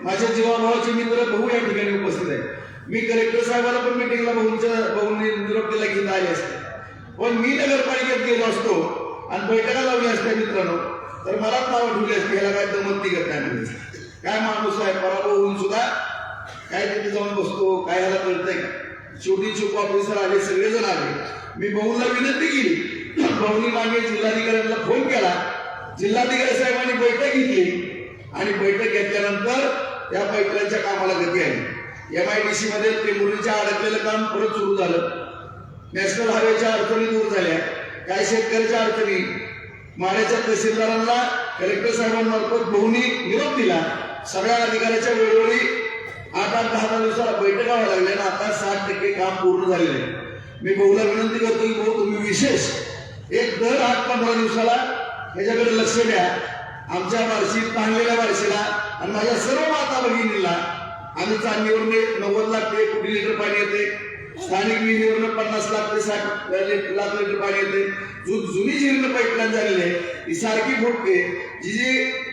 माझ्या जीवाभावाचे मित्र भाऊ या ठिकाणी उपस्थित आहेत. मी कलेक्टर साहेबांना पण मिटिंगला भाऊंनी निरोप दिला की आले असते.
पण मी नगरपालिकेत गेलो असतो आणि बैठका लावली असत्या मित्रांनो तर मलाच नाव ठेवली असते, याला काय दमत निघत नाही. काय माणूस आहे, पराभव होऊन सुद्धा काय तिथे जाऊन बसतो, काय ह्याला कळतंय का? शेवटी चूक ऑफिसर आले, सगळेजण आले. मी भाऊला विनंती केली, भाऊनी मागे जिल्हाधिकाऱ्यांना फोन केला. जिल्हाधिकारी साहेबांनी बैठक घेतली आणि बैठक घेतल्यानंतर त्या बैठकांच्या कामाला गती आली. MIDC मध्ये टेंभुर्णीच्या अडकलेलं काम परत सुरू झालं. नॅशनल हायवेच्या अडचणी दूर झाल्या. काय शेतकऱ्याच्या अडचणी माड्याच्या तहसीलदारांना कलेक्टर साहेबांमार्फत भाऊनी निरोप दिला. सगळ्या अधिकाऱ्याच्या वेळोवेळी 8-10 दिवसाला बैठका व्हायला लागल्या ना आता 60% काम पूर्ण झालेलं आहे. मी भाऊला विनंती करतो की भाऊ तुम्ही विशेष एक दर 8-15 दिवसाला ह्याच्याकडे लक्ष द्या. आमच्या बार्शीत ताणलेल्या बार्शीला आणि माझ्या सर्व माता भगिनीला आम्ही चांदीवरून 90 लाख ते कोटी लिटर पाणी येते, स्थानिक विहिरीवरून 50 लाख ते 60 लाख लिटर पाणी येते. जुनी जीर्ण पाईपलाईन झालेली आहे ती सारखी फुटते. जी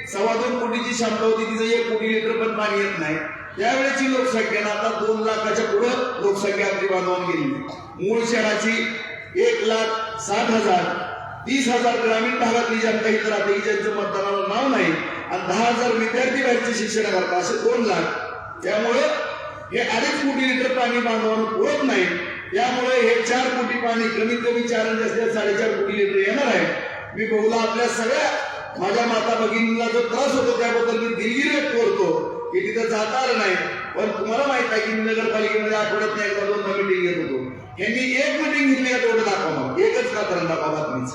2.25 कोटीची क्षमता होती तिचं 1 कोटी लिटर पण पाणी येत नाही. त्यावेळेची लोकसंख्या आता 2 लाखाच्या पुढं लोकसंख्या आपली बांधवून गेली. मूळ शहराची 1,60,000 30,000 ग्रामीण भागातली जनता इथं राहते की ज्यांचं मतदानाला नाव नाही आणि 10,000 विद्यार्थी बाहेरचे शिक्षण करतात, असे 2 लाख. त्यामुळं हे 2.5 कोटी लिटर पाणी बांधवांना पुरत नाही. त्यामुळे हे 4 कोटी पाणी कमीत कमी 4 आणि जास्तीत 4.5 कोटी लिटर येणार आहे. मी बहुला आपल्या सगळ्या माझ्या माता भगिनीला जो त्रास होतो त्याबद्दल मी दिलगिरी व्यक्त करतो की तिथं जाता आलं नाही. पण तुम्हाला माहित आहे की मी नगरपालिकेमध्ये आठवड्यात एकदा 2दा मीटिंग घेत होतो. यांनी 1 मीटिंग घेतली का तेवढं दाखवा, एकच कातरण दाखवा बातमीच.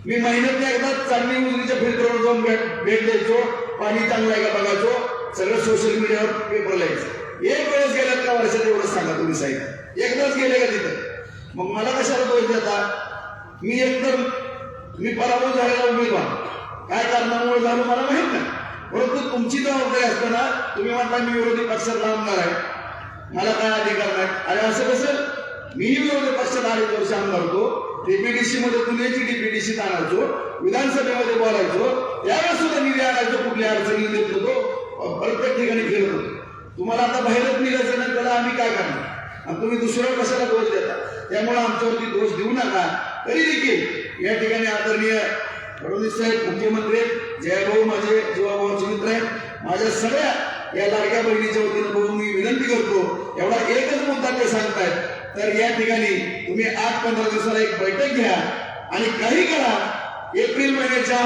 मी महिन्यात एकदा चांदणी उजनीच्या फिल्टरवर जाऊन भेट द्यायचो, पाणी चांगलं आहे का बघायचो, सगळं सोशल मीडियावर पेपर लिहायचं. एक वेळेस गेल्यात का वर्षात एवढं सांगा तुम्ही साहेब, एकदाच गेले का तिथं? मग मला कशाला दोष देता? मी पराभव झालेला उमेदवार, काय कारणामुळे झालं मला माहित नाही. परंतु तुमची जबाबदारी असताना तुम्ही म्हणता मी विरोधी पक्षात आमदार आहे, मला काय अधिकार नाही. अरे असं कसं? मी विरोधी पक्षात 2.5 वर्ष आमदार होतो. DPDC मध्ये पुण्याची DPDC आणायचो, विधानसभेमध्ये बोलायचो, त्यावेळेस सुद्धा निधी आणायचो, कुठल्या अडचणी देत होतो, प्रत्येक ठिकाणी फिरत होतो. तुम्हाला आता बाहेरच निघायचं नाही त्याला आम्ही काय करणार? आणि तुम्ही दुसऱ्यावर कशाला दोष देता? त्यामुळे आमच्यावरती दोष देऊ नका. तरी देखील या ठिकाणी आदरणीय फडणवीस साहेब मुख्यमंत्री, जयभाऊ माझे जीवाभावाचे मित्र आहेत, माझ्या सगळ्या या लाडक्या बहिणीच्या वतीनं भाऊ मी विनंती करतो, एवढा एकच मुद्दा ते सांगतायत तर या ठिकाणी तुम्ही 8-15 दिवसाला एक बैठक घ्या आणि काही करा. एप्रिल महिन्याच्या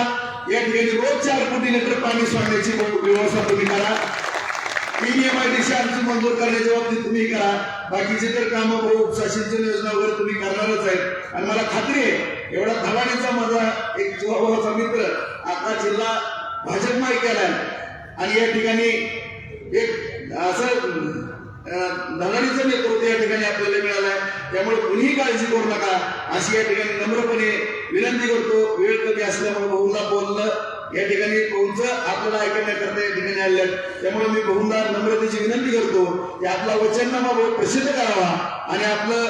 या ठिकाणी रोज 4 कोटी लिटर पाणी सोडण्याची व्यवस्था तुम्ही करा. MIDC आमची मंजूर करण्याच्या बाबतीत तुम्ही करा. बाकीचे तर कामं भाऊ उपशासिंचन योजना वगैरे तुम्ही करणारच आहेत. आणि मला खात्री आहे एवढा धवाणीचा माझा एक जीवाभावाचा मित्र आता जिल्हा भाजपमाय केलाय आणि या ठिकाणी एक असं धडाडीचं नेतृत्व या ठिकाणी आपल्याला मिळालं आहे. त्यामुळे कुणीही काळजी करू नका अशी या ठिकाणी नम्रपणे विनंती करतो. वेळ कमी असल्यामुळे भाऊला बोलणं या ठिकाणी भाऊंचं आपल्याला ऐकण्याकरता या ठिकाणी आले आहेत. त्यामुळे मी भाऊंना नम्रतेची विनंती करतो की आपला वचननामा भाऊ प्रसिद्ध करावा आणि आपलं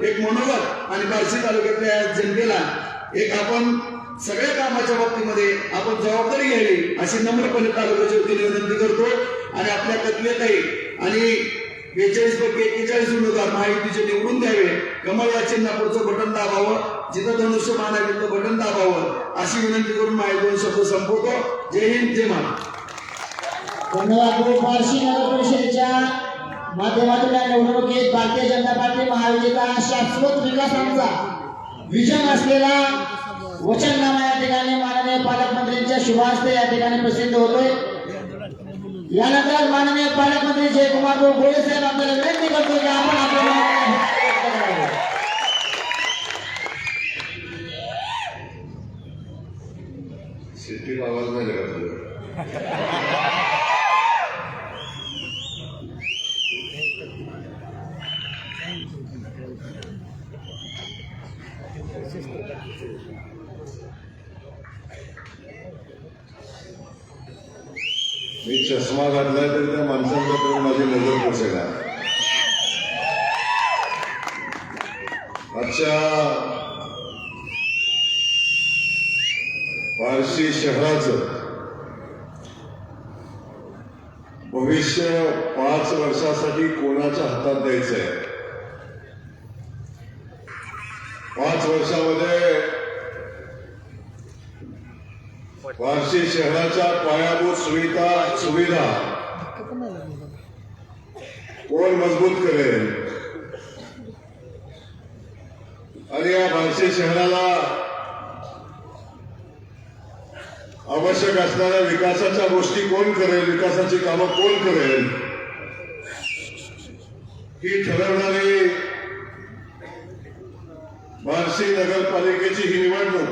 एक मनोगत आणि बार्शी तालुक्यातल्या जनतेला एक आपण सगळ्या कामाच्या बाबतीमध्ये आपण जबाबदारी घ्यावी अशी नम्रपणे तालुक्याच्या वतीने विनंती करतो. आणि आपल्या कथलेताई आणि 42-41 उमेदवार महायुतीचे निवडून द्यावे. कमळ या चिन्हापूरचं बटन दाबावं, जिथं धनुष्यबाण आहे तिथं बटन दाबावं अशी विनंती करून माझे 2 शब्द संपवतो. जय हिंद, जय महाराष्ट्र.
धन्यवाद. बार्शी नगर परिषदेच्या माध्यमातून या निवडणुकीत भारतीय जनता पार्टी महायुतीचा शाश्वत विकासाचा विजन असलेला वचननामा या ठिकाणी माननीय पालकमंत्र्यांच्या शुभ हस्ते या ठिकाणी प्रसिद्ध होतोय. यानंतर माननीय पालकमंत्री जयकुमार गोळे साहेब आपल्याला विनंती करतो की आपण आपल्या
शेती आवाज नाही लागत. मी चष्मा घातलाय तर त्या माणसांच्याकडे माझी नजर पोचेना. आजच्या बार्शी शहराचं भविष्य 5 वर्षासाठी कोणाच्या हातात द्यायचंय? 5
5 वर्षामध्ये बार्शी शहराच्या पायाभूत सुविधा कोण मजबूत करेल आणि या बार्शी शहराला आवश्यक असणाऱ्या विकासाच्या गोष्टी कोण करेल, विकासाची कामं कोण करेल ही ठरवणारी बार्शी नगरपालिकेची ही निवडणूक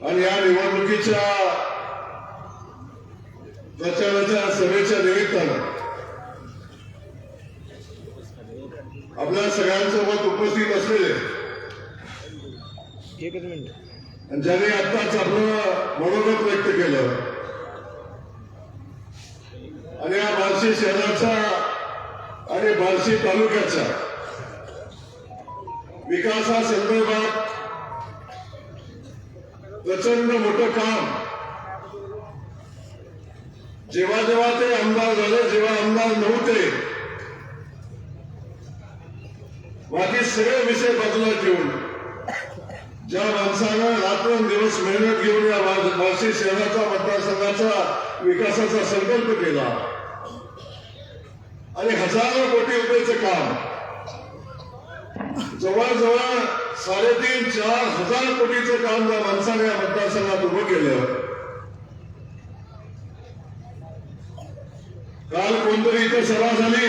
आणि या निवडणुकीच्या प्रचाराच्या सभेच्या निमित्तानं आपल्या सगळ्यांसोबत उपस्थित असलेले आणि ज्यांनी आत्ताच आपलं मनोगत व्यक्त केलं आणि या बार्शी शहराच्या आणि बार्शी तालुक्याच्या विकासासंदर्भात प्रचंड मोठं काम जेव्हा जेव्हा ते आमदार झाले, जेव्हा आमदार नव्हते, बाकी सगळे विषय बाजूला ठेवून ज्या माणसानं रात्रंदिवस मेहनत घेऊन या बार्शी शहराचा मतदारसंघाचा विकासाचा संकल्प केला आणि हजारो कोटी रुपयाचं काम जवळजवळ 3.5-4 हजार कोटीचं काम ज्या माणसाने या मतदारसंघात उभं केलं. काल कोणतरी इथं सभा झाली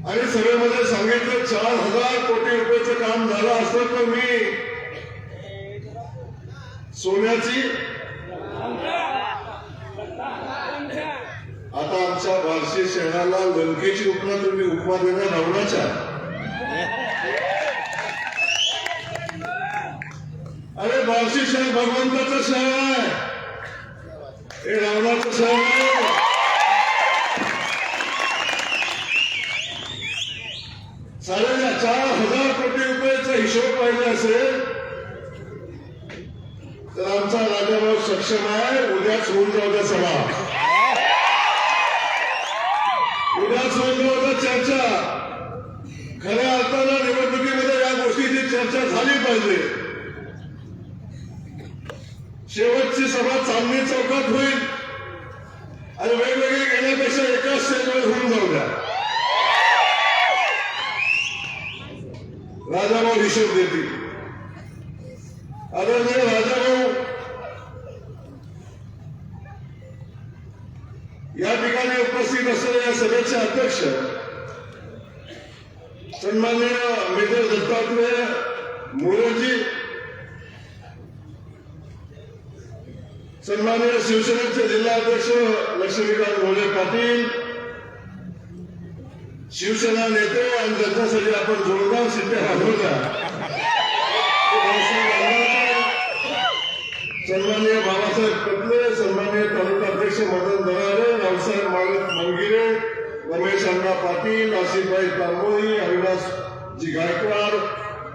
आणि सभेमध्ये सांगितलं 4,000 कोटी रुपयाचं काम झालं असतं तर मी सोन्याची आता आमच्या बार्शी शहराला लंकेची उपमा तुम्ही उपमा देणार रावणाच्या. अरे बार्शी शहर भगवंताचं शहर आहे, हे रावणाचं शहर आहे. साडे 4,000 कोटी रुपयाचा हिशोब पाहिजे असेल तर आमचा राजाभाऊ सक्षम आहे. उद्याच होऊन जाऊ द्या सभा, उद्याच होऊन जाऊ द्या चर्चा. खऱ्या अर्थानं निवडणुकीमध्ये या गोष्टीची चर्चा झाली पाहिजे. शेवटची सभा चांदणी चौकात होईल आणि वेगवेगळी घेण्यापेक्षा एकाच स्टेजवर होऊन जाऊ द्या. राजाभाऊ हिशोब देतील. आदरणीय राजाभाऊ या ठिकाणी उपस्थित असलेल्या या सभेचे अध्यक्ष सन्माननीय मेजर दत्तात्रय मोरेजी, सन्माननीय शिवसेनेचे जिल्हाध्यक्ष लक्ष्मीकांत मोरे पाटील, शिवसेना नेते आणि त्यांच्यासाठी आपण जोरदार शिट्ट्या वाजवल्या. सन्माननीय बाबासाहेब कटले, सन्माननीय तालुकाध्यक्ष मदन दरारे, रावसाहेब मालक मंगिरे, रमेश अण्णा पाटील, आसिफभाई तांबोळी, अविनाशजी गायकवाड,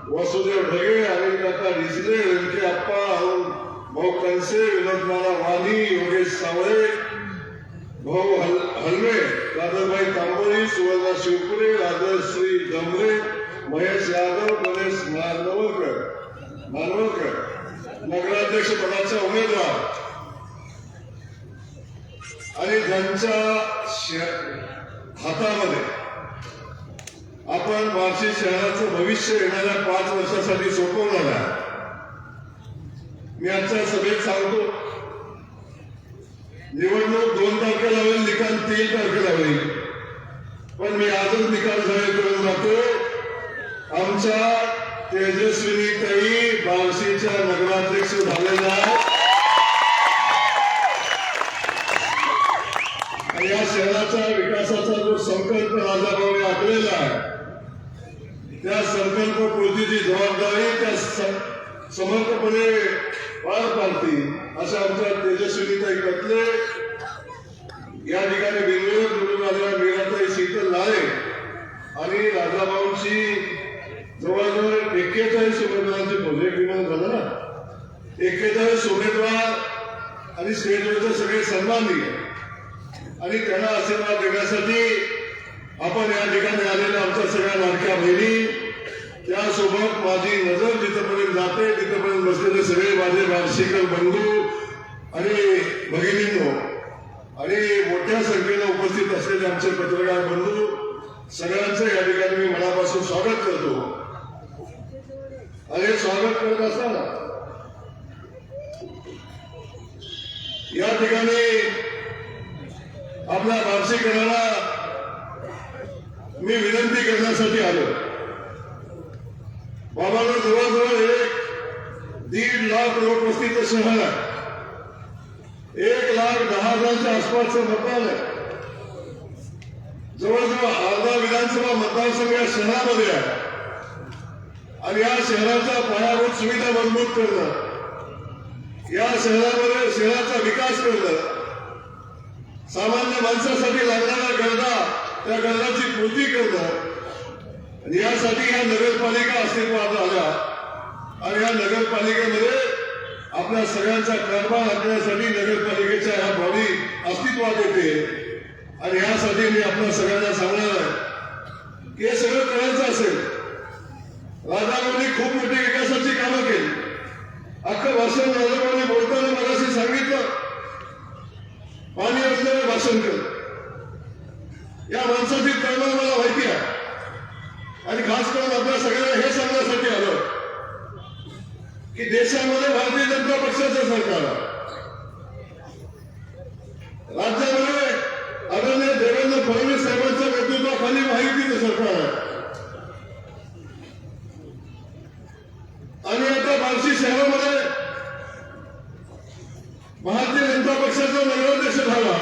वासुदेव ढगे, अनिल काका डिसले, व्यंके अप्पा, अरुण भाऊ कनसे, विनोद नाना वाणी, योगेश सावळे, भाऊ हलवे, राधाबाई तांबोळी, सुवर्णा शिवपुरे, राजश्री डमरे, महेश यादव, गणेश नानवलकर नगराध्यक्ष पदाचा उमेदवार आणि त्यांच्या हातामध्ये आपण बार्शी शहराचं भविष्य येणाऱ्या 5 वर्षासाठी सोपवणार आहे. मी आजच्या सभेत सांगतो, निवडणूक 2 तारखेला होईल, निकाल 3 तारखेला होईल, पण मी आजच निकाल जाहीर करून जातो. आमच्या तेजस्विनीताई बार्शीच्या नगराध्यक्ष झालेल्या आहेत आणि या शहराच्या विकासाचा जो संकल्प राजाभाऊने आखलेला आहे त्या संकल्पपूर्तीची जबाबदारी त्या समर्थपणे पार पाडतील अशा आमच्या तेजस्विनीताई कटले, या ठिकाणी बिनविरोध निवडून आलेल्या मीराताई शीतल नाळे आणि राजाभाऊंची जवळजवळ 41 उमेदवारांचे प्रोजेक्ट विनोद झालं ना. 41 उमेदवार आणि स्टेजवरचे सगळे सन्माननीय आणि त्यांना आशीर्वाद देण्यासाठी आपण या ठिकाणी आलेल्या आमच्या सगळ्या लाडक्या बहिणी, त्यासोबत माझी नजर जिथपर्यंत जाते तिथपर्यंत बसलेले सगळे माझे वार्षिक बंधू आणि भगिनींनो आणि मोठ्या संख्येनं उपस्थित असलेले आमचे पत्रकार बंधू, सगळ्यांचं या ठिकाणी मी मनापासून स्वागत करतो. आणि स्वागत करत असताना या ठिकाणी आपल्या वार्षिकाला मी विनंती करण्यासाठी आलो. बाबांना जवळजवळ 1.5 लाख लोकवस्तीचं शहर आहे. 1,10,000च्या आसपासचं मतदान आहे. जवळजवळ अर्धा विधानसभा मतदारसंघ या शहरामध्ये आहे. आणि या शहराच्या पायाभूत सुविधा मजबूत करणं, या शहरामध्ये शहराचा विकास करणं, सामान्य माणसासाठी लागणाऱ्या गरजा त्या गरजाची पूर्ती करणं, आणि यासाठी या नगरपालिका अस्तित्वात आल्या. आणि या नगरपालिकेमध्ये आपल्या सगळ्यांचा कारभार आणण्यासाठी नगरपालिकेच्या ह्या बॉडी अस्तित्वात येते. आणि यासाठी मी आपल्या सगळ्यांना सांगणार आहे की हे सगळं करायचं असेल, राजाभाऊंनी खूप मोठी विकासाची कामं केली. अख्खं भाषण राजाभाऊंनी बोलताना मगाशी सांगितलं, पाणी असलेलं भाषण कर. या माणसाची तळमळ मला माहिती आहे. आणि खास करून आपल्या सगळ्यांना हे सांगण्यासाठी आलं की देशामध्ये भारतीय जनता पक्षाचं सरकार आहे. राज्यामध्ये आदरणीय देवेंद्र फडणवीस साहेबांच्या नेतृत्वाखाली माहितीचं सरकार आहे. आणि आता बार्शी शहरामध्ये भारतीय जनता पक्षाचा नगराध्यक्ष झाला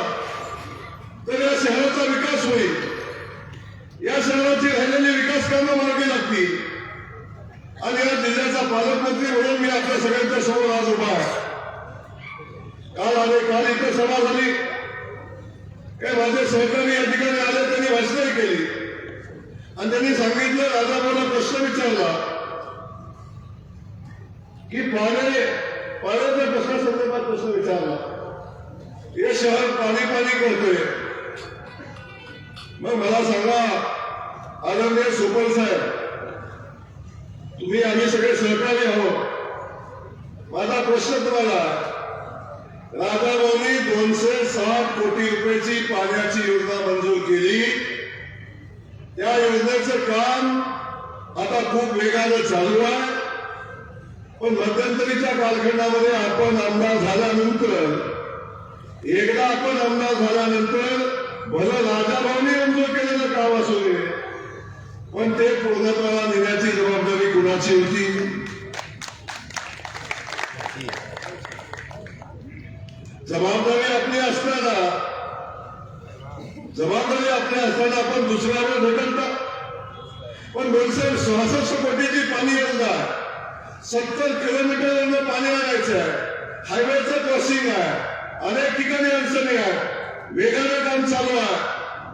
तर या शहराचा विकास होईल. या शहराची राहिलेली विकास कामं मार्गी लागतील. आणि या जिल्ह्याचा पालकमंत्री म्हणून मी आपल्या सगळ्यांच्या समोर आज उभा आहे. काल इथे सभा झाली, काही माझे सहकारी या ठिकाणी आले, त्यांनी भाषणं केली आणि त्यांनी सांगितलं, राजाभाऊला प्रश्न विचारला की पाण्याच्या प्रश्नासंदर्भात प्रश्न विचारला. हे शहर पाणी करतोय. मग मला सांगा आदरणीय सुपल साहेब, तुम्ही आम्ही सगळे सहकारी आहोत. माझा प्रश्न तुम्हाला, राजाभाऊंनी 260 कोटी रुपयाची पाण्याची योजना मंजूर केली. त्या योजनेचं काम आता खूप वेगानं चालू आहे. पण मध्यंतरीच्या कालखंडामध्ये आपण आमदार झाल्यानंतर भलं राजाभाऊंनी मंजूर केलेलं काम असू दे, पण ते पूर्णत्वाला नेण्याची जबाबदारी कुणाची होती? जबाबदारी आपली असताना आपण दुसऱ्यावर ढकलता. पण 266 कोटीची पाणी योजना, 70 किलोमीटर पाणी आणायचं आहे, हायवेचं क्रॉसिंग आहे, अनेक ठिकाणी अडचणी आहेत, वेगानं काम चालू आहे.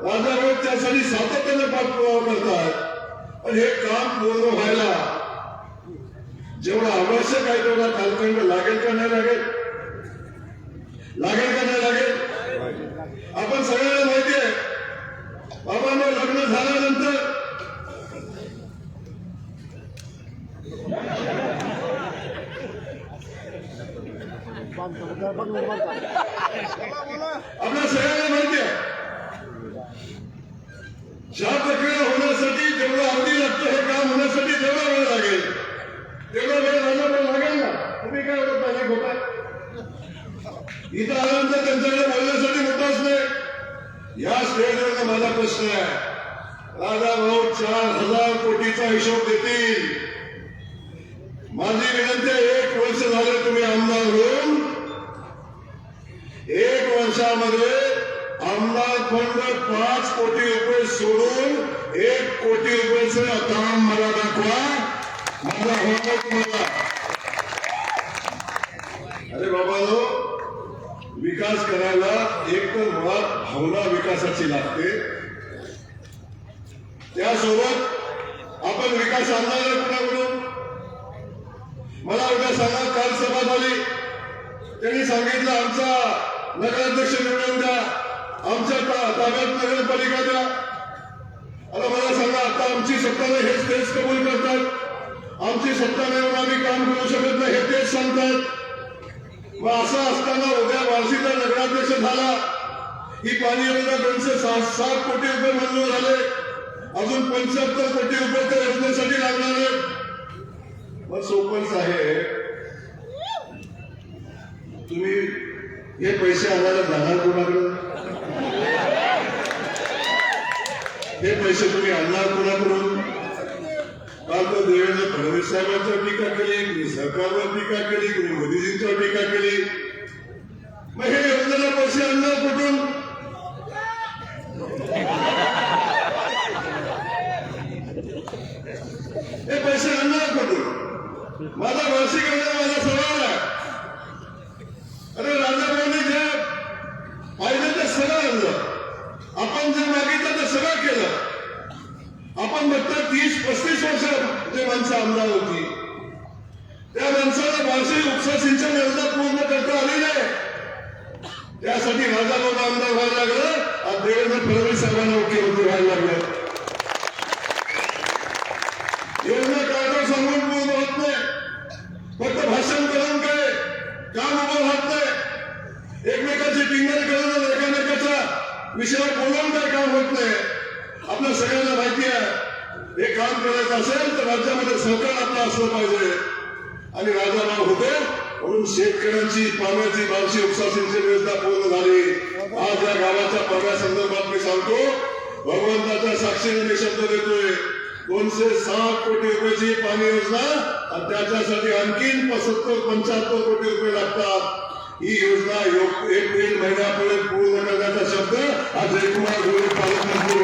राजाभाऊ त्यासाठी सातत्याने पाठपुरावा करतात. पण हे काम पूर्ण व्हायला जेवढं आवश्यक आहे तेवढा कालखंड लागेल का नाही लागेल? आपण सगळ्यांना माहिती आहे, बाबांना लग्न झाल्यानंतर आपल्या सगळ्यांना माहिती आहे, ज्या प्रक्रिया होण्यासाठी जेवढं अवधी लागतो, हे काम होण्यासाठी जेवढा वेळ लागेल तेवढा वेळ लागेल ना. तुम्ही काय एवढं पाहिजे होता इथं आल्यानंतर त्यांच्याकडे बोलण्यासाठी मोठाच नाही. या स्टेजवर माझा प्रश्न आहे, राजाभाऊ 4,000 कोटीचा हिशोब देतील. माझी विनंती आहे, 1 वर्ष झाले तुम्ही आमदार होऊन, 1 वर्षामध्ये आमदार फंड 5 कोटी रुपये सोडून 1 कोटी रुपयाचं काम मला दाखवा. माझा होता तुम्हाला. अरे बाबांनो, विकास करायला एक तर मुळात भावना विकासाची लागते, त्यासोबत आपण विकास आणणार कुणाकडून? मला उद्या सांगा, काल सभा झाली, त्यांनी सांगितलं आमचा नगराध्यक्ष निवडून द्या, आमच्या ताब्यात नगरपालिका द्या. आता मला सांगा, आता आमची सत्ता नाही हेच तेच कबूल करतात, आमची सत्ता नाही म्हणून आम्ही काम करू शकत नाही हे तेच सांगतात. मग असं असताना उद्या बार्शीचा नगराध्यक्ष झाला, ही पाणी योजना 207 कोटी रुपये मंजूर झाले, अजून 75 कोटी रुपये त्या योजनेसाठी लागणार आहेत. मग सोपन साहेब, तुम्ही हे पैसे आणायला जाणार कोणाकडे? हे पैसे तुम्ही आणणार कोणाकडून? काल तर देवेंद्र फडणवीस साहेबांच्यावर टीका केली, कुणी सरकारवर टीका केली, कुणी मोदीजींच्यावर टीका केली. मग हे योजनेला पैसे आणणार कुठून? हे पैसे आणणार कुठून? माझा वार्षिक माझा सवाल आहे. अरे राजाभाऊने जे पाहिजे ते सगळं आणलं, आपण जे मागितलं ते सगळं केलं. आपण बघता 30-35 वर्ष जे माणसं आमदार होती, त्या माणसाला वार्षिक उपसा सिंचन योजना पूर्ण करता आली नाही. त्यासाठी राजाभाऊला आमदार व्हायला लागलं, आज देवेंद्र फडणवीस साहेबांना मुख्यमंत्री व्हायला लागलं. योजना कागदावर सांगून पूर्ण होत नाही, फक्त भाषण करून काय काम उभं राहत नाही. एकमेकाची टिंगल करून एकामेकाच्या विषयावर बोलून काय काम होत नाही. आपल्या सगळ्यांना माहिती आहे, हे काम करायचं असेल तर राज्यामध्ये सरकार आपलं असलं पाहिजे. आणि राजाभाऊ होते म्हणून शेतकऱ्यांची पाण्याची बार्शी उपसा सिंचन योजना पूर्ण झाली. आज या गावाच्या पाण्यासंदर्भात मी सांगतो, भगवंताच्या साक्षीने मी शब्द देतोय, 207 कोटी रुपयाची पाणी योजना आणि त्याच्यासाठी आणखीन 75 कोटी रुपये लागतात. ही योजना एप्रिल महिन्यापर्यंत पूर्ण करण्याचा शब्द आज जयकुमार गोरे पालकमंत्री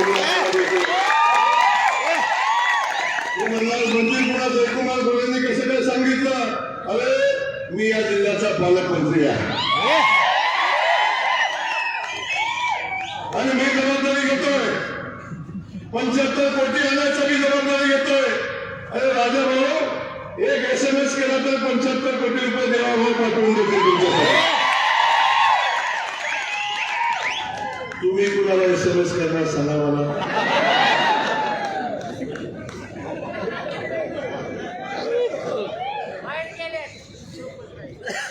मंत्री पुन्हा जयकुमार गोरेंनी कसं काय सांगितलं, अरे मी या जिल्ह्याचा पालकमंत्री आहे आणि मी जबाबदारी घेतोय, 75 कोटी आणण्याची जबाबदारी घेतोय. अरे राजाभाऊ, एक SMS केला तर 75 कोटी रुपये देवाभाऊ पाठवून देते तुमच्यासाठी. तुम्ही कुणाला SMS करणार सांगा मला.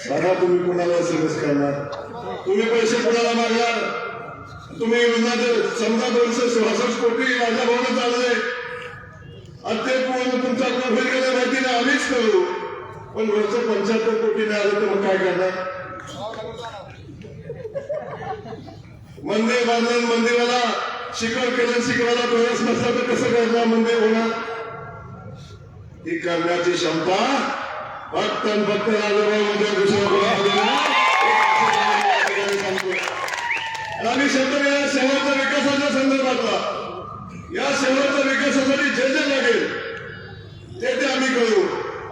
सांगा तुम्ही कुणाला SMS करणार, तुम्ही पैसे कुणाला मागणार. तुम्ही समजा 266 कोटी राजाभाऊने चालले, ते पूर्ण तुमच्याकडून होईल गेलं माहिती नाही, आम्हीच करू. पण वरचं 75 कोटी नाही आलं तर मग काय करणार? मंदिर बांधलं, मंदिराला शिखर केलं, शिखराला प्रवेश नसला तर कसं करणार मंदिर होणार? ही करण्याची क्षमता फक्त राजाभाऊ म्हणजे दुसऱ्या कोणाला. आम्ही शब्द या शहराच्या विकासाच्या संदर्भातला, या शहराच्या विकासासाठी जे जे लागेल ते आम्ही करू.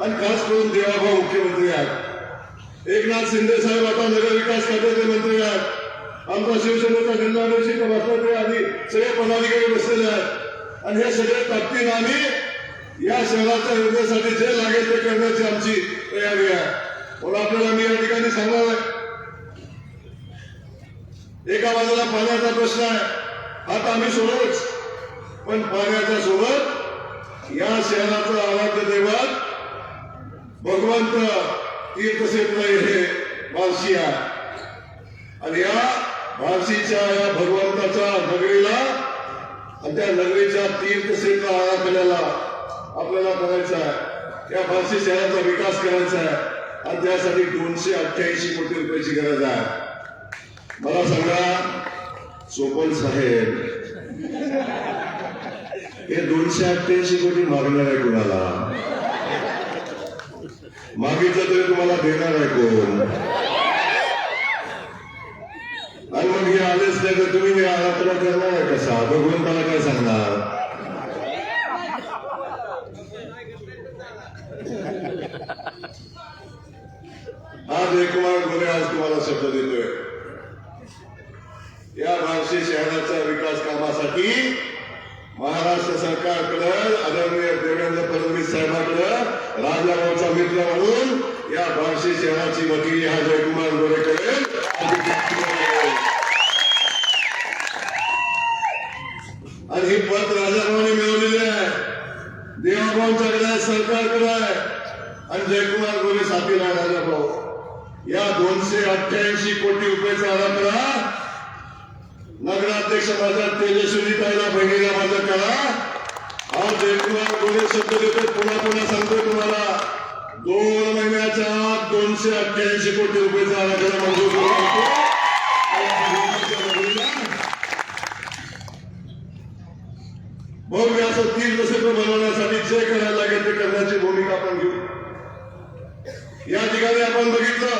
आणि खास करून देवाभाऊ मुख्यमंत्री आहेत, एकनाथ शिंदे साहेब आता नगरविकास खात्याचे मंत्री आहेत, आमचा शिवसेनेचा जिल्हाध्यक्ष बसले आधी सगळे पदाधिकारी बसलेले आहेत. आणि हे सगळे ताकदीने आम्ही या शहराच्या योजनेसाठी जे लागेल ते करण्याची आमची तयारी आहे. म्हणून आपल्याला मी या ठिकाणी सांगणार आहे, एका बाजूला पाण्याचा प्रश्न आहे, आता आम्ही सोडवूच, पण पाण्याच्या सोबत या शहराचं आराध्य दैवत भगवंत तीर्थक्षेत्र हे बार्शी आहे. आणि या बार्शीच्या या भगवंताच्या नगरीला आणि त्या नगरीच्या तीर्थक्षेत्र आराखड्याला आपल्याला करायचं आहे. या बार्शी शहराचा विकास करायचा आहे आणि त्यासाठी 288 कोटी रुपयाची गरज आहे. मला सांगा सोपन साहेब, हे 288 कोटी मागणार आहे कुणाला? मागितलं तरी तुम्हाला देणार आहे कोण? आणि मग हे आलेच नाही तर तुम्ही आराधना करणार आहे कसा? भगवंताला काय सांगणार? आज जयकुमार गोरे आज तुम्हाला शब्द देतोय, या बार्शी शहराच्या विकास कामासाठी महाराष्ट्र सरकारकडे आदरणीय देवेंद्र फडणवीस साहेबांकडे राजाभाऊचा मित्र म्हणून या बार्शी शहराची वकिली हा जयकुमार गोरे करेल. आणि हे पद राजाभाऊने आमच्याकडे आहे, सरकारकडे आहे आणि जयकुमार गोरे साथीला आहे राजाभाऊ. या 288 कोटी रुपयाचा आराखडा नगराध्यक्ष माझ्या तेजस्विनीताईला बहिणीला माझा करा. आज जयकुमार गोरे शब्द देतो, पुन्हा सांगतोय तुम्हाला, 2 महिन्याच्या आत 288 कोटी रुपयाचा आराखडा मंजूर करू शकतो. भव्य असं तीर्थक्षेत्र बनवण्यासाठी जे करायला लागेल ते करण्याची भूमिका आपण घेऊ. या ठिकाणी आपण बघितलं,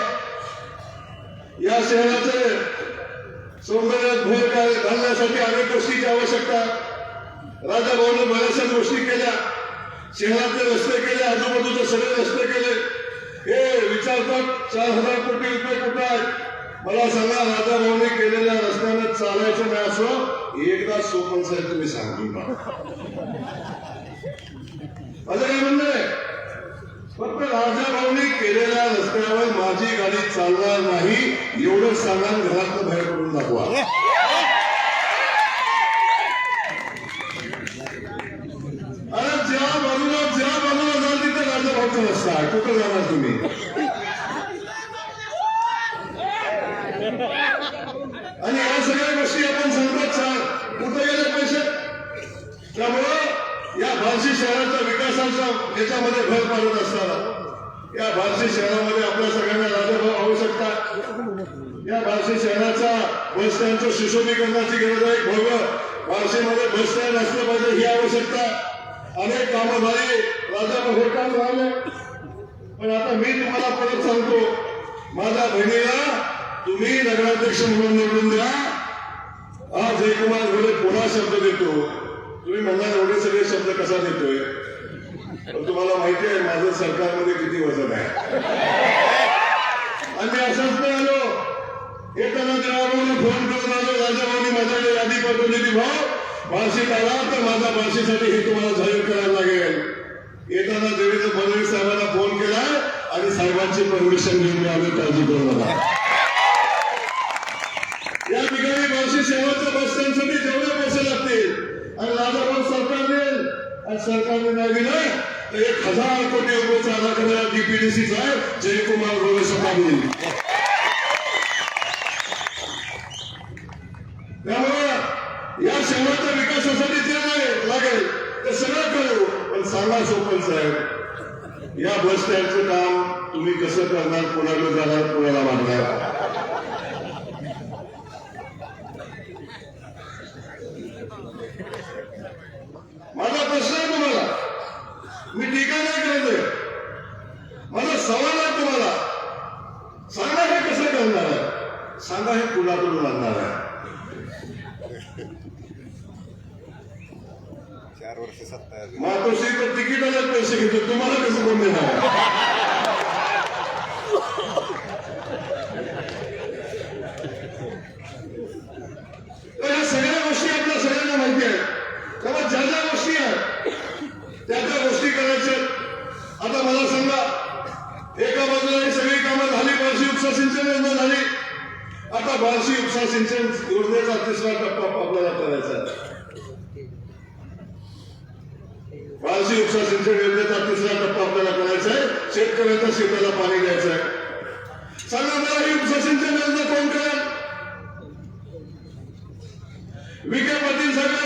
या शहराचे सौंदर्यात भर घालण्यासाठी अनेक गोष्टीची आवश्यकता. राजाभाऊने बऱ्याचशा गोष्टी केल्या, शहरातले रस्ते केले, आजूबाजूचे सगळे रस्ते केले. हे विचारतात 4,000 कोटी रुपये कुठे आहेत. मला सांगा, राजाभाऊने केलेल्या रस्त्याने चालायचं नाही असं एकदा सोपन साहेब तुम्ही सांगून माझं काय म्हणणं आहे, फक्त राजाभाऊने केलेल्या रस्त्यावर माझी गाडी चालणार नाही एवढं सांगा, घरातनं बाहेर पडून दाखवा. अरे ज्या बाजूला जाल तिथे राजाभाऊचा रस्ता आहे, कुठं जाणार तुम्ही? आणि या सगळ्या गोष्टी आपण सांगतात, कुठे गेले पैसे? त्यामुळं या बार्शी शहराच्या विकासाच्या याच्यामध्ये भर पाडत असताना या बार्शी शहरामध्ये आपल्या सगळ्यांना राजाभाऊ आवश्यकता. या बार्शी शहराच्या बस स्टँडचं सुशोभीकरणाची गरज आहे. भव्य बार्शीमध्ये बस स्टँड असलं पाहिजे ही आवश्यकता. अनेक कामं झाली, राजाभाऊ हे काम झाले. पण आता मी तुम्हाला परत सांगतो, माझ्या बहिणीला तुम्ही नगराध्यक्ष म्हणून निवडून द्या. आज जयकुमार गोरे पुन्हा शब्द देतो. तुम्ही म्हणणार एवढे सगळे शब्द कसा देतोय? पण तुम्हाला माहिती आहे माझं सरकारमध्ये किती वजन आहे. आणि मी असाच नाही आलो, येताना जयभाऊने फोन करून आलो, राजाभाऊनी माझ्याकडे यादी पाठवली ती, भाऊ बार्शीत आला तर माझा बार्शीसाठी हे तुम्हाला जाहीर करायला लागेल. येताना देवेंद्र फडणवीस साहेबांना फोन केला आणि साहेबांची परमिशन घेऊन मी आलो, काळजी करू नका. या ठिकाणी बार्शी शहराच्या बस स्टँडसाठी जेवढे पैसे लागतील आणि राजाभाऊ सरकार देईल आणि सरकारने नाही दिलं तर 1,000 कोटी रुपयाचा आराखडा डीपीडीसीचा आहे, जयकुमार गोरे स्वतः देईल. त्यामुळे या शहराच्या विकासासाठी जे लागेल ते सगळं करू. पण सांगा सोपन साहेब, या बस स्टँडचं काम तुम्ही कसं करणार? कोणाला जाणार, कोणाला मागणार? माझा प्रश्न आहे तुम्हाला, मी टीका नाही करतोय, माझा सवाल आहे तुम्हाला. सांगा हे कसं करणार आहे, सांगा हे कुणाकडून लागणार आहे.
4 वर्ष सत्ता आहे.
मातोश्री तर तिकिटाला पैसे घेतो, तुम्हाला कसं कोण देणार? तर या सगळ्या गोष्टी आपल्या सगळ्यांना माहिती आहेत. तेव्हा ज्या ज्या गोष्टी आहेत त्या त्या गोष्टी करायच्या. आता मला सांगा, एका बाजूला ही सगळी कामं झाली, बार्शी उपसा सिंचन योजना झाली. आता बार्शी उपसा सिंचन योजनेचा 3रा टप्पा आपल्याला करायचा आहे. बार्शी उपसा सिंचन योजनेचा 3रा टप्पा आपल्याला करायचा आहे. शेतकऱ्याच्या शेताला पाणी द्यायचं आहे. सांगा मला, ही उपसा सिंचन योजना कोण करेल? विखे पाटील साहेब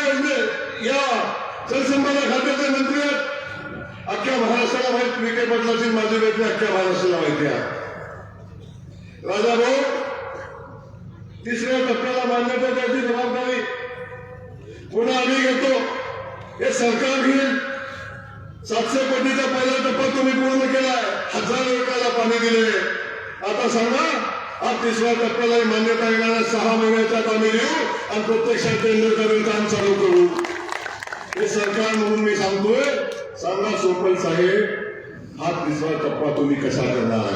या जलसंपदा खात्याचे मंत्री आहेत. अख्ख्या महाराष्ट्राला माहित, विखे पाटलाची माझी व्यक्ती अख्ख्या महाराष्ट्राला माहिती आहे. राजाभाऊ, 3ऱ्या टप्प्याला मान्यता द्यायची जबाबदारी पुन्हा आम्ही घेतो. हे सरकार घेईल. 700 कोटीचा पहिला टप्पा तुम्ही पूर्ण केलाय, 1000 एकराला पाणी दिले. आता सांगा, आज 3ऱ्या टप्प्याला मान्यता येणाऱ्या 6 महिन्याच्यात आम्ही देऊ आणि प्रत्यक्षात टेंडर करून काम चालू करू. हे सरकार म्हणून मी सांगतोय. सांगा सोपन साहेब, हा 3रा टप्पा तुम्ही कसा करणार?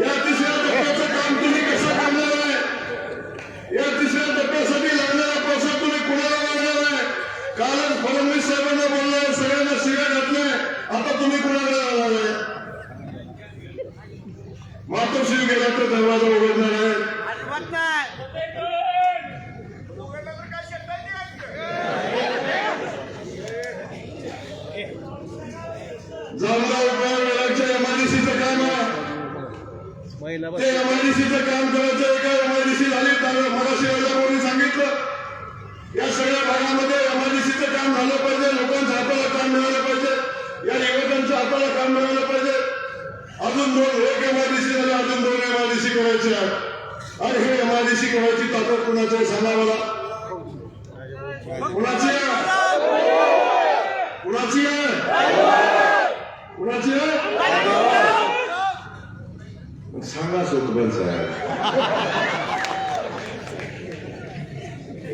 या 3ऱ्या टप्प्याचं काम तुम्ही कसं करणार आहे? या 3ऱ्या टप्प्यासाठी लागणारा पैसा तुम्ही कुणाला मागणार आहे? कालच फडणवीस साहेबांना बोललाय, सगळ्यांना शिव्या घातलाय, आता तुम्ही कुणाला जाणार आहे? मातोश्री गेला तर दरवाजा उघडणार आहे. जामगाव उपनगराच्या एमआयडीसीचं काम आहे. ते एमआयडीसीचं काम करायचं एका एमआयडीसी झाली तर मगाशी राजाभाऊंनी सांगितलं या सगळ्या भागामध्ये एमआयडीसीचं काम झालं पाहिजे, लोकांच्या हाताला काम मिळालं पाहिजे, या युवकांच्या हाताला काम मिळालं पाहिजे. अजून एक एमआयडीसी झाले, अजून 2 एमआयडीसी करायचे आहेत. आणि हे एमआयडीसी करायची ताकद कुणाची आहे सांगा मला? कुणाची आहे? कुणाची आहे? कुणाची आहे? सांगा सोतबल साहेब.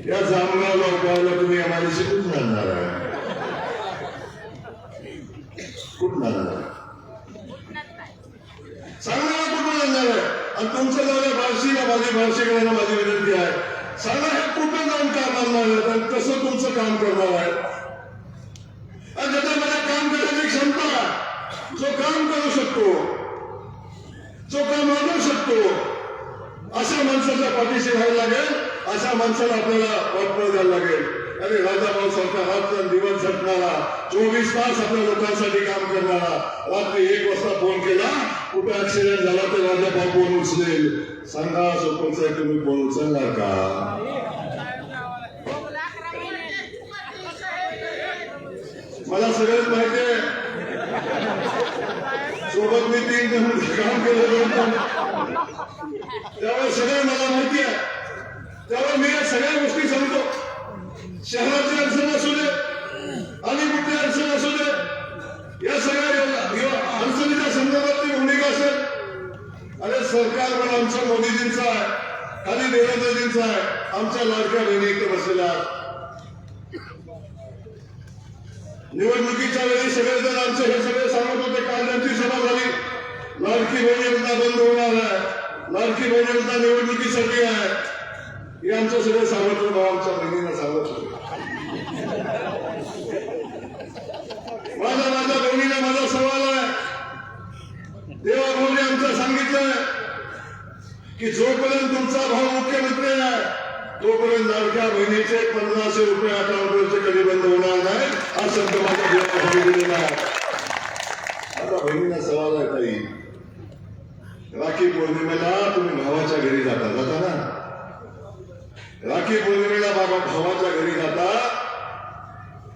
या जामगाव गावला तुम्ही एमआयडीसी कुठून आणणार आहे? कुठून आणणार आहे? सांगा कुठून आणणार आहे? आणि तुमचं नाव बार्शीला बार्शीकरांना माझी विनंती आहे, सांगा हे कुठं जाऊन काम आणणार आहे आणि कसं तुमचं काम करणार आहे? आणि ज्याच्यामध्ये काम करण्याची क्षमता, जो काम करू शकतो, जो काम आणू शकतो, अशा माणसाच्या पाठीशी राहायला लागेल. अशा माणसाला आपल्याला पाठबळ द्यायला लागेल. अरे राजाभाऊ सारखा रात्र दिवस झटणारा, 24 तास आपल्या लोकांसाठी काम करणारा, रात्री 1 वाजता फोन केला, कुठे ऍक्सिडेंट झाला तर राजाभाऊ फोन उचलेल. सांगा सरपंच साहेब, तुम्ही फोन उचलणार का? मला सगळंच माहिती आहे. सोबत मी 3 जण काम केलं, त्यामुळे सगळं मला माहिती आहे. त्यामुळे मी या सगळ्या गोष्टी सांगतो. शहराची अडचण असू दे आणि कुठली अडचण असू दे, या सगळ्या अडचणीच्या संदर्भातली भूमिका असेल. अरे सरकार पण आमच्या मोदीजींचा आहे, खाली देवेंद्रजींचा आहे, आमच्या लाडक्या बहिणी इथे बसलेल्या आहेत. निवडणुकीच्या वेळी सगळेजण आमचे हे सगळे सांगत होते. काल त्यांची सभा झाली, लाडकी बहीण योजना बंद होणार आहे, लाडकी बहीण योजना निवडणुकीसाठी आहे, हे आमचं सगळे सांगत होतं. आमच्या बहिणींना सांगत होते. माझ्या बहिणीला माझा सवाल आहे, देवाभाऊने आमचं सांगितलंय की जोपर्यंत तुमचा भाऊ मुख्यमंत्री आहे तोपर्यंत लाडक्या बहिणीचे 1500 रुपये अकाउंटवरचे कधी बंद होणार नाही, हा शब्द माझ्या देवाभाऊने दिलेला आहे. आता बहिणीला सवाल आहे, ताई, राखी पौर्णिमेला तुम्ही भावाच्या घरी जाता ना? राखी पौर्णिमेला भावाच्या घरी जाता,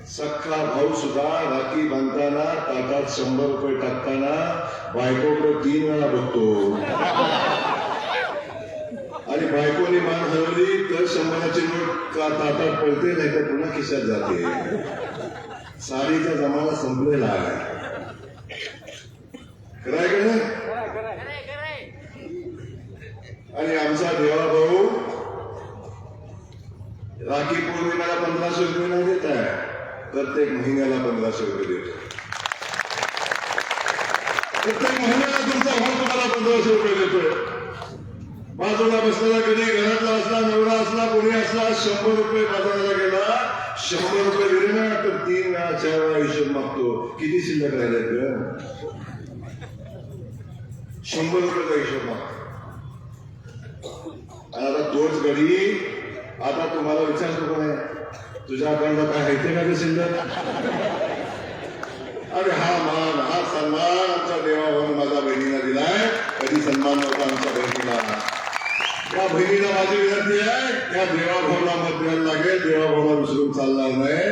सख्खा भाऊ सुद्धा राखी बांधताना ताटात 100 रुपये टाकताना बायकोकडे 3 वेळा बघतो. आणि बायकोनी मान हलवली तर 100ची नोट ताटात पडते, नाही तर पुन्हा खिशात जाते. साडीचा जमाना संपलेला आहे. खरंय का नाही? आणि आमचा देवाभाऊ राखी पौर्णिमेला 1500 रुपये नाही देत आहे, प्रत्येक महिन्याला 1500 रुपये देतो. प्रत्येक महिन्याला तुमचा भाऊ तुम्हाला 1500 रुपये देतोय. बाजूला बसलेला कधी घरातला असला, नवरा असला, कोणी असला, 100 रुपये बाजाराला गेला, 100 रुपये दिले ना तर 3 वेळा 4 वेळा हिशोब मागतो. किती शिल्लक राहिले ग? 100 रुपयाचा हिशोब मागतो. आता तोच गडी आता तुम्हाला विचारतो कोण आहे, तुझ्या अकाउंटला काय माहितीये का शिल्लक? अरे हा मान, हा सन्मान आमच्या देवाभाऊने माझ्या बहिणीला दिलाय. कधी सन्मान नव्हता आमच्या बहिणीला. त्या बहिणीला माझी विनंती आहे, त्या देवाभाऊला मत द्यायला लागेल. देवाभाऊला विसरून चालणार नाही.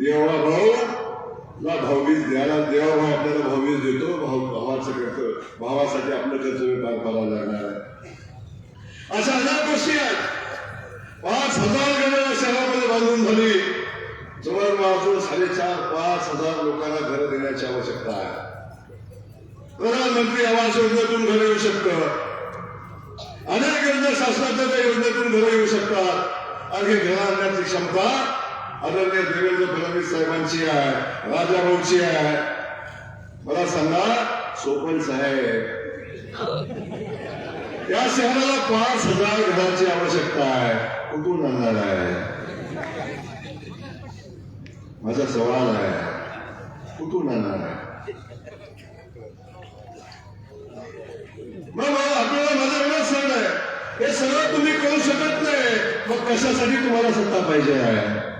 देवाभाऊला भाऊबीज द्यायला, देवाभाऊ आपल्याला भाऊबीज देतो. भावाचं कर्तव्य, भावासाठी आपलं कर्तव्य पार पाडायला लागणार आहे. अशा अनेक गोष्टी आहेत. 5000 घरं शहरामध्ये बांधून झाली. जवळपास 4,500-5,000 लोकांना घरं देण्याची आवश्यकता आहे. प्रधानमंत्री आवास योजनेतून घरं येऊ शकतं. अनेक योजना शासनाच्या त्या योजनेतून घरं येऊ शकतात. आणि हे घरं आणण्याची क्षमता आदरणीय देवेंद्र फडणवीस साहेबांची आहे, राजाभाऊची आहे. मला सांगा सोपल साहेब, या शहराला 5,000 घरांची आवश्यकता आहे, कुठून आणणार आहे? माझा सवाल आहे, कुठून आणणार आहे? मग आपल्याला माझा एवढंच सांग आहे, हे सगळं तुम्ही करू शकत नाही, मग कशासाठी तुम्हाला सत्ता पाहिजे आहे?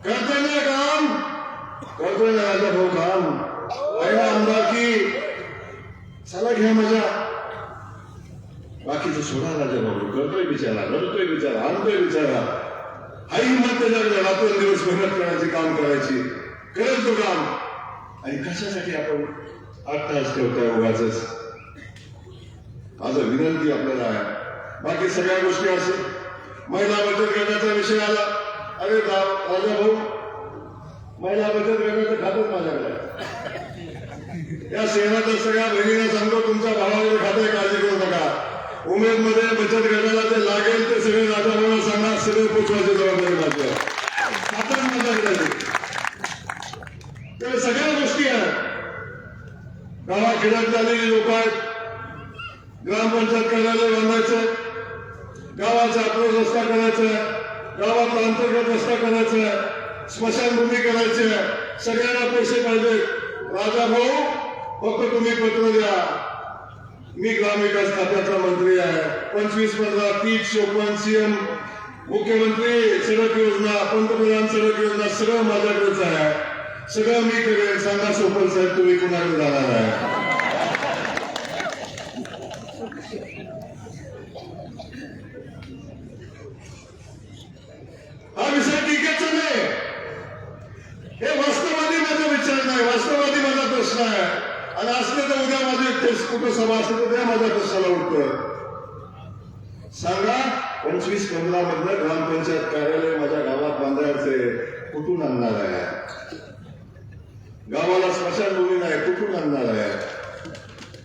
करताना काम करतोय ना राजा भाऊ काम, आहे ना आमदारकी, चला घ्या मजा. बाकीचं सोडा राजा भाऊ, करतोय बिचारा, रडतोय बिचारा, आणतोय बिचारा. आई हिंमत त्याच्याकडे रात्रंदिवस मेहनत करायची, काम करायची, करेल तो काम. आणि कशासाठी आपण 8 तास ठेवतोय उगाच? माझं विनंती आपल्याला आहे. बाकी सगळ्या गोष्टी असेल, महिला बचत गटाचा विषय आला, अरे राजा भाऊ, महिला बचत गटाचं खातं माझ्याकडे. या शहराच्या सगळ्या बहिणींना सांगतो, तुमच्या भावाकडे खातं, काळजी करू नका. उमेदमध्ये बचत गटाला जे लागेल ते सगळे राजा भाऊला सांगा, सगळे पोचवायची जबाबदारी माझी. खातं माझ्याकडे. त्या सगळ्या गोष्टी आहेत. गावाखेड्यात आलेली लोक आहेत, ग्रामपंचायत कार्यालय बांधायचं, गावाचा अप्रोच रस्ता करायचा, गावाचा अंतर्गत रस्ता करायचा, स्मशानभूमी करायची, सगळ्यांना पैसे पाहिजे. राजा भाऊ, फक्त तुम्ही पत्र द्या, मी ग्रामविकास खात्याचा मंत्री आहे. 25, 15, 30, 54 CM, मुख्यमंत्री सडक योजना, पंतप्रधान सडक योजना, सगळं माझ्याकडेच आहे. सगळं मी करेन. सांगा सोपन साहेब, तुम्ही कुणाकडे जाणार आहे? हा विषय टीकेचा नाही, हे वास्तववादी माझा विचार नाही, वास्तववादी माझा प्रश्न आहे. आणि असले तर उद्या माझे कुठं सभा असते तर त्या माझ्या प्रश्नाला उत्तर सांगा. 25-15 मधलं ग्रामपंचायत कार्यालय माझ्या गावात बांधायचे, कुठून आणणार आहे? गावाला स्मशानभूमी नाही, कुठून आणणार आहे?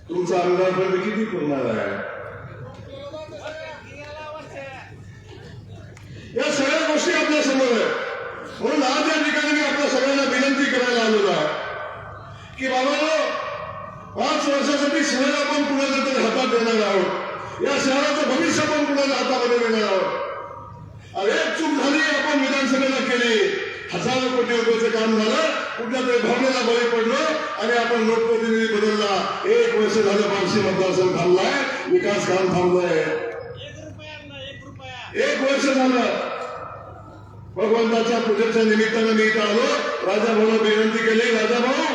तुमचा आमदार फंड किती पुरणार आहे? या सगळ्या गोष्टी आपल्या समोर आहेत. म्हणून आज या ठिकाणी मी आपल्या सगळ्यांना विनंती करायला आलेलो आहे की बाबा, 5 वर्षासाठी शहर आपण कुणाच्या तरी हातात देणार आहोत. या शहराचं भविष्य पण कुणाच्या हातामध्ये देणार आहोत. एक चूक झाली, आपण विधानसभेला केली, हजारो कोटी रुपयाचं काम झालं, कुठल्या तरी भावनेला बळी पडलो आणि आपण लोकप्रतिनिधी बदलला. 1 वर्ष झालं बार्शी मतदारसंघ थांबलाय, विकास काम थांबलंय. 1 वर्ष झालं. भगवंताच्या पूजेच्या निमित्तानं मी इथं आलो. राजा भाऊला विनंती केली, राजा भाऊ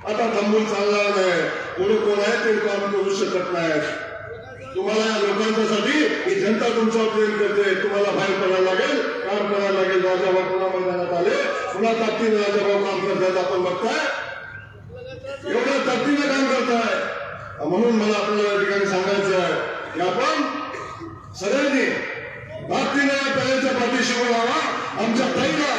आता थांबून चालणार नाही, पुढे कोण आहे ते काम करू शकत नाही. तुम्हाला या लोकांच्यासाठी ही जनता तुमच्यावर प्रेम करते, तुम्हाला बाहेर पडायला लागेल, काम करायला लागेल. राजा भाऊ पुन्हा मैदानात आले, पुन्हा ताकदीने राजा भाऊ काम करतायत. आपण बघताय एवढ्या ताकदीने काम करताय. म्हणून मला आपल्याला या ठिकाणी सांगायचं आहे की आपण सगळ्यांनी ताकदीने या तळ्याच्या पाठीशी उभं राहावा. आमच्या ताईला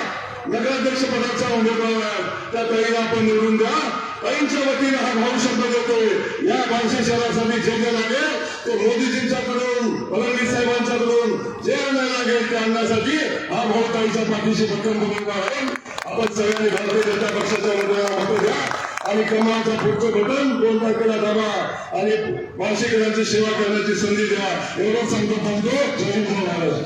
नगराध्यक्ष पदाचा उमेदवार आहे, त्या ताईला आपण निवडून द्या. ताईंच्या वतीने हा भाऊ शब्द देतोय, या बार्शी शहरासाठी जे जे लागेल ते मोदीजींच्याकडून, फडणवीस साहेबांच्याकडून जे आणण्याला लागेल ते आणण्यासाठी हा भाऊ ताईच्या पाठीशी भक्कम भूमिका आहे. आपण सगळ्यांनी भारतीय जनता पक्षाच्या उमेदवाराला मत द्या आणि कमळाचं पुढचं बटन 2 तारखेला दाबा आणि बार्शीकरांची सेवा करण्याची संधी द्या. एवढं सांगतो थांबतो. जय हिंद महाराज.